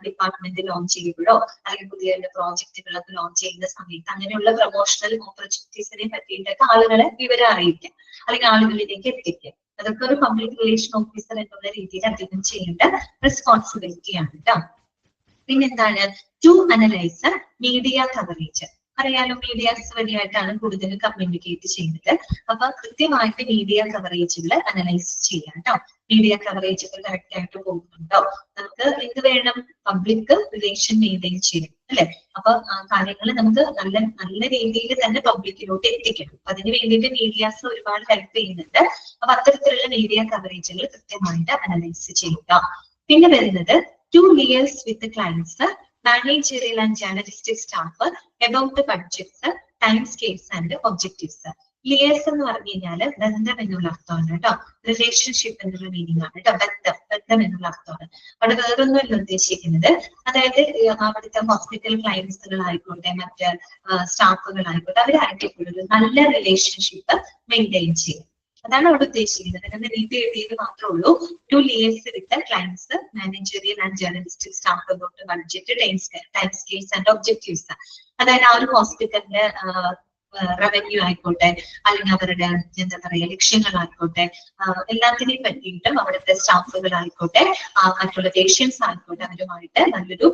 ഡിപ്പാർട്ട്മെന്റ് ലോഞ്ച് ചെയ്യുമ്പോഴോ അല്ലെങ്കിൽ പുതിയ പ്രോജക്റ്റുകളൊക്കെ ലോഞ്ച് ചെയ്യുന്ന സമയത്ത് അങ്ങനെയുള്ള പ്രൊമോഷണൽ ഓപ്പർച്യൂണിറ്റീസിനെ പറ്റിയിട്ടൊക്കെ ആളുകളെ വിവരം അറിയിക്കാം, അല്ലെങ്കിൽ ആളുകളിലേക്ക് എത്തിക്കാം. അതൊക്കെ ഒരു പബ്ലിക് റിലേഷൻ ഓഫീസർ എന്നുള്ള രീതിയിൽ അദ്ദേഹം ചെയ്യേണ്ട റെസ്പോൺസിബിലിറ്റി ആണ് കേട്ടോ. പിന്നെന്താണ്, ടു അനലൈസ് മീഡിയ കവറേജ്. അറിയാലോ, മീഡിയാസ് വഴിയായിട്ടാണ് കൂടുതൽ കമ്മ്യൂണിക്കേറ്റ് ചെയ്യുന്നത്. അപ്പൊ കൃത്യമായിട്ട് മീഡിയ കവറേജുകൾ അനലൈസ് ചെയ്യാം കേട്ടോ. മീഡിയ കവറേജുകൾ കറക്റ്റ് ആയിട്ട് പോകുന്നുണ്ടോ, നമുക്ക് എന്ത് വേണം, പബ്ലിക് റിലേഷൻ മെയിൻറ്റെയിൻ ചെയ്യണം അല്ലെ. അപ്പൊ കാര്യങ്ങൾ നമുക്ക് നല്ല രീതിയിൽ തന്നെ പബ്ലിക്കിലോട്ട് എത്തിക്കണം. അതിന് വേണ്ടിയിട്ട് മീഡിയാസ് ഒരുപാട് ഹെൽപ്പ് ചെയ്യുന്നുണ്ട്. അപ്പൊ അത്തരത്തിലുള്ള മീഡിയ കവറേജുകൾ കൃത്യമായിട്ട് അനലൈസ് ചെയ്യുക. പിന്നെ വരുന്നത് to liaise with clients, managerial and journalistic staff about the budgets, time scales and objectives. ലിയേഴ്സ് എന്ന് പറഞ്ഞു കഴിഞ്ഞാൽ ബന്ധം എന്നുള്ള അർത്ഥമാണ് കേട്ടോ. റിലേഷൻഷിപ്പ് എന്നുള്ള മീനിങ് ആണ് കേട്ടോ. ബന്ധം എന്നുള്ള അർത്ഥമാണ്. അവിടെ വേറൊന്നുമല്ല ഉദ്ദേശിക്കുന്നത്. അതായത് അവിടുത്തെ ഹോസ്പിറ്റൽ ക്ലയൻസുകളായിക്കോട്ടെ, മറ്റ് സ്റ്റാഫുകളായിക്കോട്ടെ, അവരായിട്ട് നല്ല റിലേഷൻഷിപ്പ് മെയിൻറ്റെയിൻ ചെയ്യും. അതാണ് അവിടെ ഉദ്ദേശിക്കുന്നത്. അങ്ങനെ നീട്ടി എഴുതിയത് മാത്രമേ ഉള്ളൂ. To liaise with clients, managerial and journalistic staff about budget, time scales and objectives. അതായത് ആ ഒരു ഹോസ്പിറ്റലിന്റെ റവന്യൂ ആയിക്കോട്ടെ, അല്ലെങ്കിൽ അവരുടെ എന്താ പറയുക ലക്ഷ്യങ്ങളായിക്കോട്ടെ, എല്ലാത്തിനെയും പറ്റിയിട്ടും അവിടുത്തെ സ്റ്റാഫുകളായിക്കോട്ടെ, മറ്റുള്ള പേഷ്യൻസ് ആയിക്കോട്ടെ, അവരുമായിട്ട് നല്ലൊരു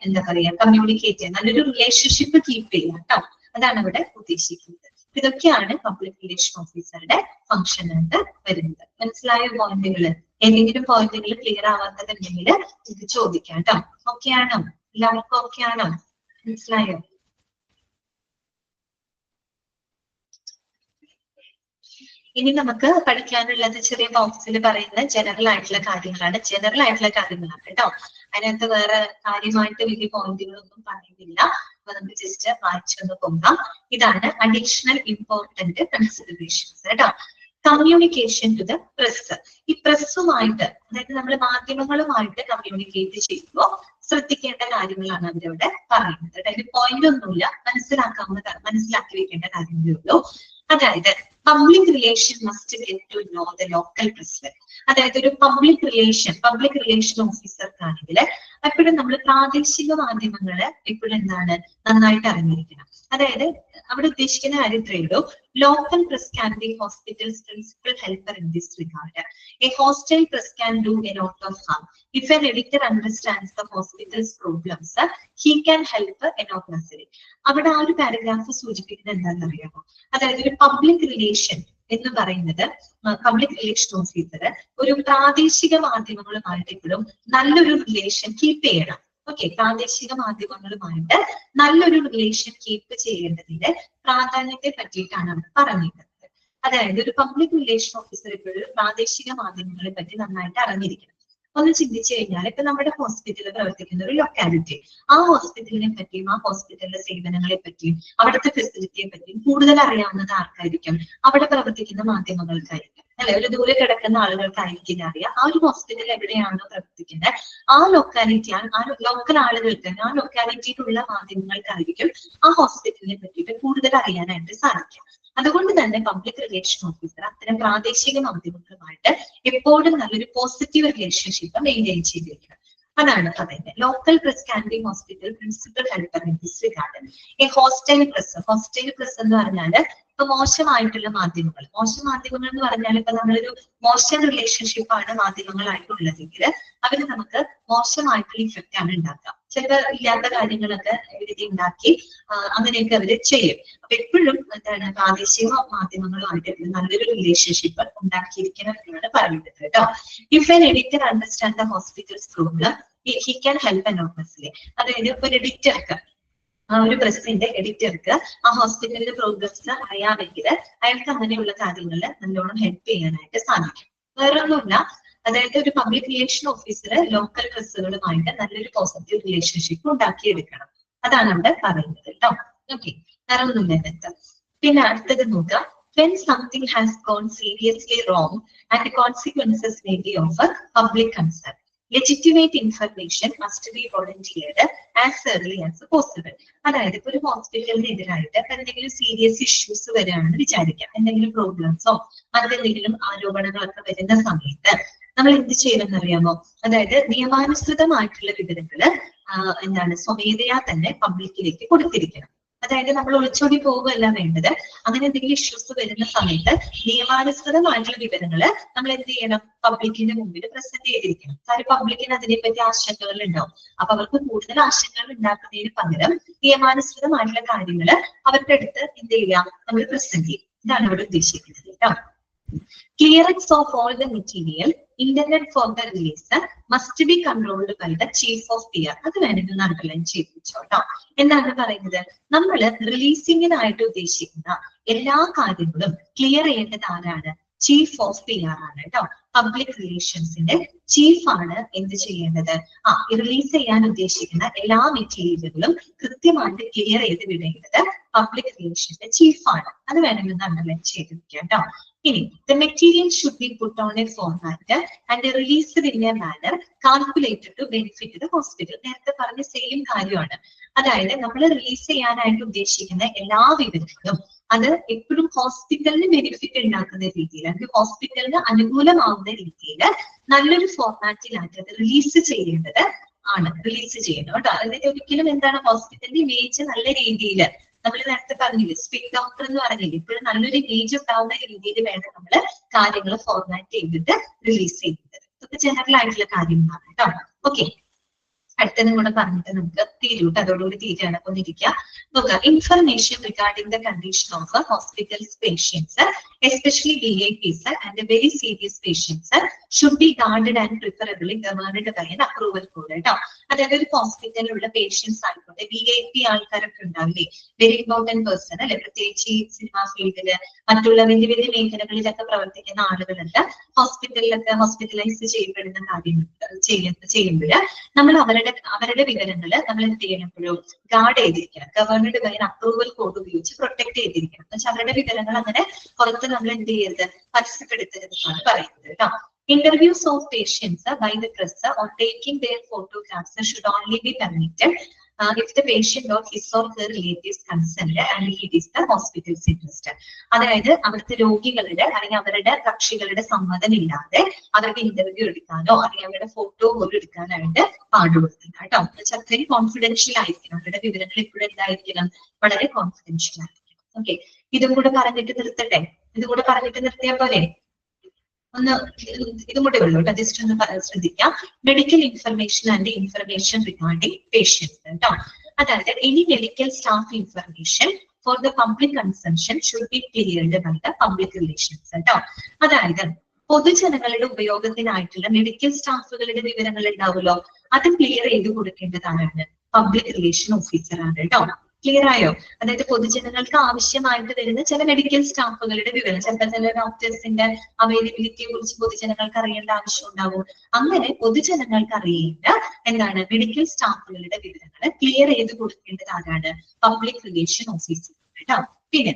എന്താ പറയുക കമ്മ്യൂണിക്കേറ്റ് ചെയ്യാൻ, നല്ലൊരു റിലേഷൻഷിപ്പ് കീപ്പ് ചെയ്യാം കേട്ടോ. അതാണ് അവിടെ ഉദ്ദേശിക്കുന്നത്. ഇതൊക്കെയാണ് പബ്ലിക് റിലേഷൻ ഓഫീസറുടെ ഫംഗ്ഷൻ ആയിട്ട് വരുന്നത്. മനസ്സിലായ പോയിന്റുകൾ? ഏതെങ്കിലും പോയിന്റുകൾ ക്ലിയർ ആവാത്തതുണ്ടെങ്കിൽ ഇത് ചോദിക്കാം കേട്ടോ. ഓക്കെ ആണോ? എല്ലാവർക്കും ഓക്കെ ആണോ? മനസ്സിലായോ? ഇനി നമുക്ക് പഠിക്കാനുള്ളത് ചെറിയ ബോക്സിൽ പറയുന്ന ജനറൽ ആയിട്ടുള്ള കാര്യങ്ങളാണ്. കേട്ടോ. അതിനകത്ത് വേറെ കാര്യമായിട്ട് വലിയ പോയിന്റുകളൊന്നും പറയുന്നില്ല. അപ്പൊ നമുക്ക് ജസ്റ്റ് വായിച്ചൊന്ന് പോകാം. ഇതാണ് അഡീഷണൽ ഇമ്പോർട്ടന്റ് കൺസിഡറേഷൻസ് കേട്ടോ. Communication to the press. ഈ പ്രസ്സുമായിട്ട്, അതായത് നമ്മൾ മാധ്യമങ്ങളുമായിട്ട് കമ്മ്യൂണിക്കേറ്റ് ചെയ്യുമ്പോൾ ശ്രദ്ധിക്കേണ്ട കാര്യങ്ങളാണ് അവരവിടെ പറയുന്നത്. അതിന് പോയിന്റ് ഒന്നുമില്ല, മനസ്സിലാക്കി വെക്കേണ്ട കാര്യങ്ങളേ ഉള്ളൂ. അതായത് public relation must get to know the local press. അതായത് ഒരു പബ്ലിക് റിലേഷൻ ഓഫീസർക്കാണെങ്കിൽ എപ്പോഴും നമ്മൾ പ്രാദേശിക മാധ്യമങ്ങള് എപ്പോഴും എന്താണ് നന്നായിട്ട് അറിഞ്ഞിരിക്കണം. അതായത് അവിടെ ഉദ്ദേശിക്കുന്ന കാര്യം ഇത്രയേ ഉള്ളൂ. Local press can be hospital's principal helper in this regard. A hostile press can do a lot of harm. If an editor understands the hospital's problems he can help enormously. അവിടെ ആ ഒരു പാരഗ്രാഫ് സൂചിപ്പിക്കുന്നത് എന്താണെന്ന് അറിയാമോ? അതായത് ഒരു public relation എന്ന് പറയുന്നത്, പബ്ലിക് റിലേഷൻ ഓഫീസർ ഒരു പ്രാദേശിക മാധ്യമങ്ങളുമായിട്ട് എപ്പോഴും നല്ലൊരു റിലേഷൻ കീപ്പ് ചെയ്യണം. ഓക്കെ, പ്രാദേശിക മാധ്യമങ്ങളുമായിട്ട് നല്ലൊരു റിലേഷൻ കീപ്പ് ചെയ്യേണ്ടതിന്റെ പ്രാധാന്യത്തെ പറ്റിയിട്ടാണ് അവിടെ പറഞ്ഞിട്ടുള്ളത്. അതായത് ഒരു പബ്ലിക് റിലേഷൻ ഓഫീസർ എപ്പോഴും പ്രാദേശിക മാധ്യമങ്ങളെ പറ്റി നന്നായിട്ട് അറിഞ്ഞിരിക്കണം. ഒന്ന് ചിന്തിച്ചു കഴിഞ്ഞാൽ ഇപ്പൊ നമ്മുടെ ഹോസ്പിറ്റലിൽ പ്രവർത്തിക്കുന്ന ഒരു ലൊക്കാലിറ്റി, ആ ഹോസ്പിറ്റലിനെ പറ്റിയും ആ ഹോസ്പിറ്റലിലെ സേവനങ്ങളെ പറ്റിയും അവിടുത്തെ ഫെസിലിറ്റിയെ പറ്റിയും കൂടുതൽ അറിയാവുന്നത് ആർക്കായിരിക്കും? അവിടെ പ്രവർത്തിക്കുന്ന മാധ്യമങ്ങൾക്കായിരിക്കും അല്ലെ. ഒരു ദൂരെ കിടക്കുന്ന ആളുകൾക്കായിരിക്കില്ല അറിയാം ആ ഒരു ഹോസ്പിറ്റൽ എവിടെയാണോ പ്രവർത്തിക്കുന്നത്, ആ ലൊക്കാലിറ്റി, ആ ലോക്കൽ ആളുകൾക്ക്, ആ ലൊക്കാലിറ്റിയിലുള്ള മാധ്യമങ്ങൾക്കായിരിക്കും ആ ഹോസ്പിറ്റലിനെ പറ്റിയിട്ട് കൂടുതൽ അറിയാനായിട്ട് സാധിക്കും. അതുകൊണ്ട് തന്നെ പബ്ലിക് റിലേഷൻ ഓഫീസർ അത്തരം പ്രാദേശിക മാധ്യമങ്ങളുമായിട്ട് എപ്പോഴും നല്ലൊരു പോസിറ്റീവ് റിലേഷൻഷിപ്പ് മെയിൻറ്റെയിൻ ചെയ്തിരിക്കണം. അതാണ് പറയുന്നത്. Local press can B hospital principal helper in this regard. ഈ ഹോസ്റ്റൽ പ്രസ് എന്ന് പറഞ്ഞാല് ഇപ്പൊ മോശമായിട്ടുള്ള മാധ്യമങ്ങൾ എന്ന് പറഞ്ഞാൽ ഇപ്പൊ നമ്മളൊരു മോശം റിലേഷൻഷിപ്പാണ് മാധ്യമങ്ങളായിട്ടുള്ളതെങ്കിൽ അവര് നമുക്ക് മോശമായിട്ടുള്ള ഇഫക്റ്റ് ആണ് ഉണ്ടാക്കുക. ചില ഇല്ലാത്ത കാര്യങ്ങളൊക്കെ എഴുതി ഉണ്ടാക്കി അങ്ങനെയൊക്കെ അവര് ചെയ്യും. അപ്പൊ എപ്പോഴും എന്താണ് പ്രാദേശിക മാധ്യമങ്ങളുമായിട്ട് നല്ലൊരു റിലേഷൻഷിപ്പ് ഉണ്ടാക്കിയിരിക്കണം എന്നാണ് പറയുന്നത് കേട്ടോ. If an editor understand the hospital's problem he can help enormously. അതായത് ഒരു എഡിറ്റർക്ക് ആ ഒരു പ്രസിന്റെ എഡിറ്റർക്ക് ആ ഹോസ്പിറ്റലിന്റെ പ്രോഗ്രസ് അറിയാമെങ്കിൽ അയാൾക്ക് അങ്ങനെയുള്ള കാര്യങ്ങളിൽ നല്ലോണം ഹെൽപ്പ് ചെയ്യാനായിട്ട് സാധിക്കും. വേറൊന്നുമില്ല, അതായത് ഒരു പബ്ലിക് റിലേഷൻ ഓഫീസർ ലോക്കൽ പ്രസ്സുകളുമായിട്ട് നല്ലൊരു പോസിറ്റീവ് റിലേഷൻഷിപ്പ് ഉണ്ടാക്കിയെടുക്കണം. അതാണ് അവിടെ പറയുന്നത് കേട്ടോ. ഓക്കെ, വേറെ ഒന്നുമില്ല ഇതിനകത്ത്. പിന്നെ അടുത്തത് നോക്കാം. When something has gone seriously wrong and the consequences may be of a public concern, legitimate information must be volunteered as early as possible. അതായത് ഇപ്പൊ ഒരു ഹോസ്പിറ്റലിനെതിരായിട്ട് എന്തെങ്കിലും സീരിയസ് ഇഷ്യൂസ് വരികയാണെന്ന് വിചാരിക്കാം, എന്തെങ്കിലും പ്രോബ്ലംസോ മറ്റെന്തെങ്കിലും ആരോപണങ്ങളൊക്കെ വരുന്ന സമയത്ത് നമ്മൾ എന്ത് ചെയ്യണമെന്ന് അറിയാമോ? അതായത് നിയമാനുസൃതമായിട്ടുള്ള വിവരങ്ങള് എന്താണ് സ്വമേധയാ തന്നെ പബ്ലിക്കിലേക്ക് കൊടുത്തിരിക്കണം. അതായത് നമ്മൾ ഒളിച്ചോടി പോവുകയല്ല വേണ്ടത്. അങ്ങനെ എന്തെങ്കിലും ഇഷ്യൂസ് വരുന്ന സമയത്ത് നിയമാനുസൃതമായിട്ടുള്ള വിവരങ്ങള് നമ്മൾ എന്ത് ചെയ്യണം? പബ്ലിക്കിന്റെ മുമ്പിൽ പ്രസന്റ് ചെയ്തിരിക്കണം. കാര്യം പബ്ലിക്കിന് അതിനെപ്പറ്റി ആശങ്കകൾ ഉണ്ടാവും. അപ്പൊ അവർക്ക് കൂടുതൽ ആശങ്കകൾ ഉണ്ടാക്കുന്നതിന് പകരം നിയമാനുസൃതമായിട്ടുള്ള കാര്യങ്ങള് അവരുടെ അടുത്ത് എന്ത് ചെയ്യുക? നമ്മൾ പ്രസന്റ് ചെയ്യും. ഇതാണ് അവിടെ ഉദ്ദേശിക്കുന്നത് കേട്ടോ. Clearance of all the material intended for the release must be controlled by the chief of PR. അത് വേണമെങ്കിൽ അണ്ടർലൈൻ ചെയ്ത് വെച്ചോട്ടോ. എന്താണ് പറയുന്നത്? നമ്മൾ റിലീസിങ്ങിനായിട്ട് ഉദ്ദേശിക്കുന്ന എല്ലാ കാര്യങ്ങളും ക്ലിയർ ചെയ്യേണ്ടത് ആരാണ്? ചീഫ് ഓഫ് PR ആണ് കേട്ടോ. പബ്ലിക് റിലേഷൻസിന്റെ ചീഫാണ് എന്ത് ചെയ്യേണ്ടത്? റിലീസ് ചെയ്യാൻ ഉദ്ദേശിക്കുന്ന എല്ലാ മെറ്റീരിയലുകളും കൃത്യമായിട്ട് ക്ലിയർ ചെയ്ത് വിടേണ്ടത് പബ്ലിക് റിലേഷന്റെ ചീഫാണ്. അത് വേണമെങ്കിൽ അണ്ടർലൈൻ ചെയ്ത് വെക്കാം കേട്ടോ. ഇനി the material should be put on a format and released in a manner calculated to benefit the hospital. നേരത്തെ പറഞ്ഞ സെയിം കാര്യമാണ്. അതായത് നമ്മൾ റിലീസ് ചെയ്യാനായിട്ട് ഉദ്ദേശിക്കുന്ന എല്ലാ വിവരങ്ങളും അത് എപ്പോഴും ഹോസ്പിറ്റലിന് ബെനിഫിറ്റ് ഉണ്ടാക്കുന്ന രീതിയിൽ, അല്ലെങ്കിൽ ഹോസ്പിറ്റലിന് അനുകൂലമാവുന്ന രീതിയിൽ നല്ലൊരു ഫോർമാറ്റിലായിട്ട് അത് റിലീസ് ചെയ്യേണ്ടത് ആണ്. റിലീസ് ചെയ്യണം കേട്ടോ. അതിന്റെ ഒരിക്കലും എന്താണ് ഹോസ്പിറ്റലിന്റെ ഇമേജ് നല്ല രീതിയിൽ, നമ്മൾ നേരത്തെ പറഞ്ഞില്ലേ സ്പീക്ക് ഡോക്ടർ എന്ന് പറഞ്ഞില്ലേ, ഇപ്പോഴും നല്ലൊരു ഇമേജ് ഉണ്ടാവുന്ന രീതിയിൽ വേണം നമ്മൾ കാര്യങ്ങൾ ഫോർമാറ്റ് ചെയ്തിട്ട് റിലീസ് ചെയ്യുന്നത്. ഇതൊക്കെ ജനറൽ ആയിട്ടുള്ള കാര്യങ്ങളാണ് കേട്ടോ. ഓക്കെ, അടുത്തതും കൂടെ പറഞ്ഞിട്ട് നമുക്ക് തീരൂട്ട്, അതോടുകൂടി തീരാണ് കൊണ്ടിരിക്കുക. നോക്കാം. Information regarding the condition of hospitals patients, especially VIPs and very serious patients should be guarded and preferably governed by an approval code കേട്ടോ. അതായത് ഒരു ഹോസ്പിറ്റലിലുള്ള പേഷ്യൻസ് ആയിക്കോട്ടെ, VIP ആൾക്കാരൊക്കെ ഉണ്ടാവില്ലേ, വെരി ഇമ്പോർട്ടന്റ് പേഴ്സൺ അല്ലെ, പ്രത്യേകിച്ച് ഈ സിനിമാ ഫീൽഡില് മറ്റുള്ള വലിയ വലിയ മേഖലകളിലൊക്കെ പ്രവർത്തിക്കുന്ന ആളുകളുണ്ട്. ഹോസ്പിറ്റലിലൊക്കെ ഹോസ്പിറ്റലൈസ് ചെയ്യപ്പെടുന്ന കാര്യങ്ങൾ ചെയ്യുമ്പോൾ നമ്മൾ അവരുടെ വിവരങ്ങള് നമ്മൾ എന്ത് ചെയ്യണമെപ്പോഴും ഗാർഡ് ചെയ്തിരിക്കണം. ഗവേൺഡ് ബൈ അപ്രൂവൽ കോഡ് ഉപയോഗിച്ച് പ്രൊട്ടക്ട് ചെയ്തിരിക്കണം. എന്ന് വെച്ചാൽ അവരുടെ വിവരങ്ങൾ അങ്ങനെ പുറത്ത് നമ്മൾ എന്ത് ചെയ്യരുത്, പരസ്യപ്പെടുത്തരുതെന്നാണ് പറയുന്നത് കേട്ടോ. Interviews of patients by the press or taking their photographs should only be permitted if the patient or his or her relatives consent and it is the hospital's interest. അതായത് അവിടുത്തെ രോഗികളുടെ അല്ലെങ്കിൽ അവരുടെ കക്ഷികളുടെ സമ്മതം ഇല്ലാതെ അവരുടെ ഇന്റർവ്യൂ എടുക്കാനോ അല്ലെങ്കിൽ അവരുടെ ഫോട്ടോ പോലും എടുക്കാനായിട്ട് പാടുപെടുത്തില്ല കേട്ടോ. അത്രയും കോൺഫിഡൻഷ്യൽ ആയിരിക്കണം. അവരുടെ വിവരങ്ങൾ ഇപ്പോഴും എന്തായിരിക്കണം? വളരെ കോൺഫിഡൻഷ്യൽ ആയിരിക്കണം. ഓക്കെ, ഇതും കൂടെ പറഞ്ഞിട്ട് നിർത്തട്ടെ. ഇതും കൂടെ പറഞ്ഞിട്ട് നിർത്തിയാൽ പോലെ ഒന്ന് ഇതും കൂടെ ഉള്ളൂ കേട്ടോ. ജസ്റ്റ് ഒന്ന് ശ്രദ്ധിക്കാം. Medical information and information regarding patients കേട്ടോ. അതായത് any medical staff information for the public consumption should be cleared by the public relations കേട്ടോ. അതായത് പൊതുജനങ്ങളുടെ ഉപയോഗത്തിനായിട്ടുള്ള മെഡിക്കൽ സ്റ്റാഫുകളുടെ വിവരങ്ങൾ ഉണ്ടാവുമല്ലോ, അത് ക്ലിയർ ചെയ്ത് കൊടുക്കേണ്ടതാണ് പബ്ലിക് റിലേഷൻ ഓഫീസറാണ് കേട്ടോ. ക്ലിയർ ആയോ? അതായത് പൊതുജനങ്ങൾക്ക് ആവശ്യമായിട്ട് വരുന്ന ചില മെഡിക്കൽ സ്റ്റാഫുകളുടെ വിവരം, ചിലപ്പോൾ ചില ഡോക്ടേഴ്സിന്റെ അവൈലബിലിറ്റിയെ കുറിച്ച് പൊതുജനങ്ങൾക്ക് അറിയേണ്ട ആവശ്യം ഉണ്ടാവും. അങ്ങനെ പൊതുജനങ്ങൾക്ക് അറിയേണ്ട എന്താണ് മെഡിക്കൽ സ്റ്റാഫുകളുടെ വിവരങ്ങൾ ക്ലിയർ ചെയ്ത് കൊടുക്കേണ്ടത് ആരാണ്? പബ്ലിക് റിലേഷൻ ഓഫീസർ കേട്ടോ. പിന്നെ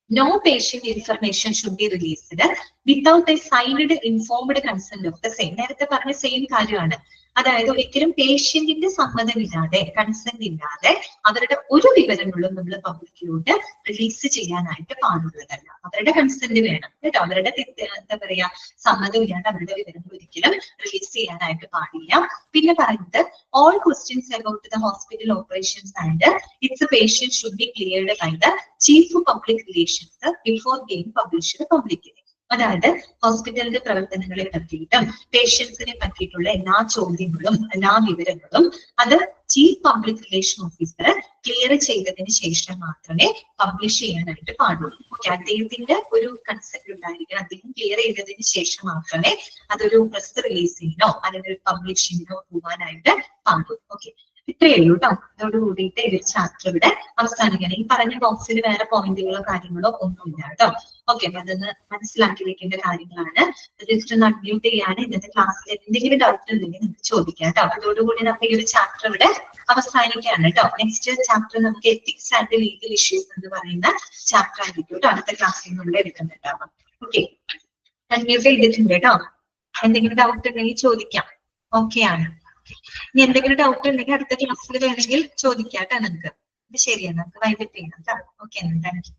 no patient information should be released without a signed informed consent of the same. നേരത്തെ പറഞ്ഞ സെയിം കാര്യമാണ്. അതായത് ഒരിക്കലും പേഷ്യന്റിന്റെ സമ്മതമില്ലാതെ, കൺസെന്റ് ഇല്ലാതെ അവരുടെ ഒരു വിവരങ്ങളും നമ്മൾ പബ്ലിക്കിലോട്ട് റിലീസ് ചെയ്യാനായിട്ട് പാടുള്ളതല്ല. അവരുടെ കൺസെന്റ് വേണം കേട്ടോ. അവരുടെ എന്താ പറയാ സമ്മതമില്ലാതെ അവരുടെ വിവരങ്ങൾ ഒരിക്കലും റിലീസ് ചെയ്യാനായിട്ട് പാടില്ല. പിന്നെ പറയുന്നത് all questions about the hospital operations and its patient should be cleared by the chief of public relations before being published publicly. അതായത് ഹോസ്പിറ്റലിന്റെ പ്രവർത്തനങ്ങളെ പറ്റിയിട്ടും പേഷ്യൻസിനെ പറ്റിയിട്ടുള്ള എല്ലാ ചോദ്യങ്ങളും എല്ലാ വിവരങ്ങളും അത് chief public relation officer clear ചെയ്തതിന് ശേഷം മാത്രമേ പബ്ലിഷ് ചെയ്യാനായിട്ട് പാടുള്ളൂ. ഓക്കെ, അദ്ദേഹത്തിന്റെ ഒരു കൺസെപ്റ്റ് ഉണ്ടായിരിക്കണം. അദ്ദേഹം ക്ലിയർ ചെയ്തതിന് ശേഷം മാത്രമേ അതൊരു പ്രസ് റിലീസിങ്ങിനോ അല്ലെങ്കിൽ ഒരു പബ്ലിഷിങ്ങിനോ പോകാനായിട്ട് പാടുള്ളൂ. ഓക്കെ, ഇത്രയേ ഉള്ളൂ കേട്ടോ. അതോട് കൂടിയിട്ട് ഈ ഒരു ചാപ്റ്റർ ഇവിടെ അവസാനിക്കണം. ഈ പറഞ്ഞ ബോക്സിൽ വേറെ പോയിന്റുകളോ കാര്യങ്ങളോ ഒന്നുമില്ല കേട്ടോ. ഓക്കെ, അപ്പൊ അതൊന്ന് മനസ്സിലാക്കി വെക്കേണ്ട കാര്യങ്ങളാണ്. ജസ്റ്റ് ഒന്ന് അൺമ്യൂട്ട് ചെയ്യാണ്. ഇന്നത്തെ ക്ലാസ്സിൽ എന്തെങ്കിലും ഡൗട്ട് ഉണ്ടെങ്കിൽ നിങ്ങൾക്ക് ചോദിക്കാം കേട്ടോ. അതോടുകൂടി നമുക്ക് ഈ ഒരു ചാപ്റ്റർ ഇവിടെ അവസാനിക്കുകയാണ് കേട്ടോ. നെക്സ്റ്റ് ചാപ്റ്റർ നമുക്ക് എത്തിക്സ് ആൻഡ് ലീഗൽ ഇഷ്യൂസ് എന്ന് പറയുന്ന ചാപ്റ്റർ ആയിരിക്കും കേട്ടോ അടുത്ത ക്ലാസ്സിൽ നമ്മൾ എടുക്കുന്നുണ്ടാവാം. ഓക്കെ, അൺമ്യൂട്ട് ചെയ്തിട്ടുണ്ട് കേട്ടോ. എന്തെങ്കിലും ഡൗട്ട് ഉണ്ടെങ്കിൽ ചോദിക്കാം. ഓക്കെ ആണ്. ഇനി എന്തെങ്കിലും ഡൗട്ട് ഉണ്ടെങ്കിൽ അടുത്ത ക്ലാസ്സിൽ വേണമെങ്കിൽ ചോദിക്കാം കേട്ടോ നിങ്ങൾക്ക്. ഇത് ശരിയാണ്, നമുക്ക് വൈകിട്ട് ചെയ്യാം കേട്ടോ. Okay, thank you.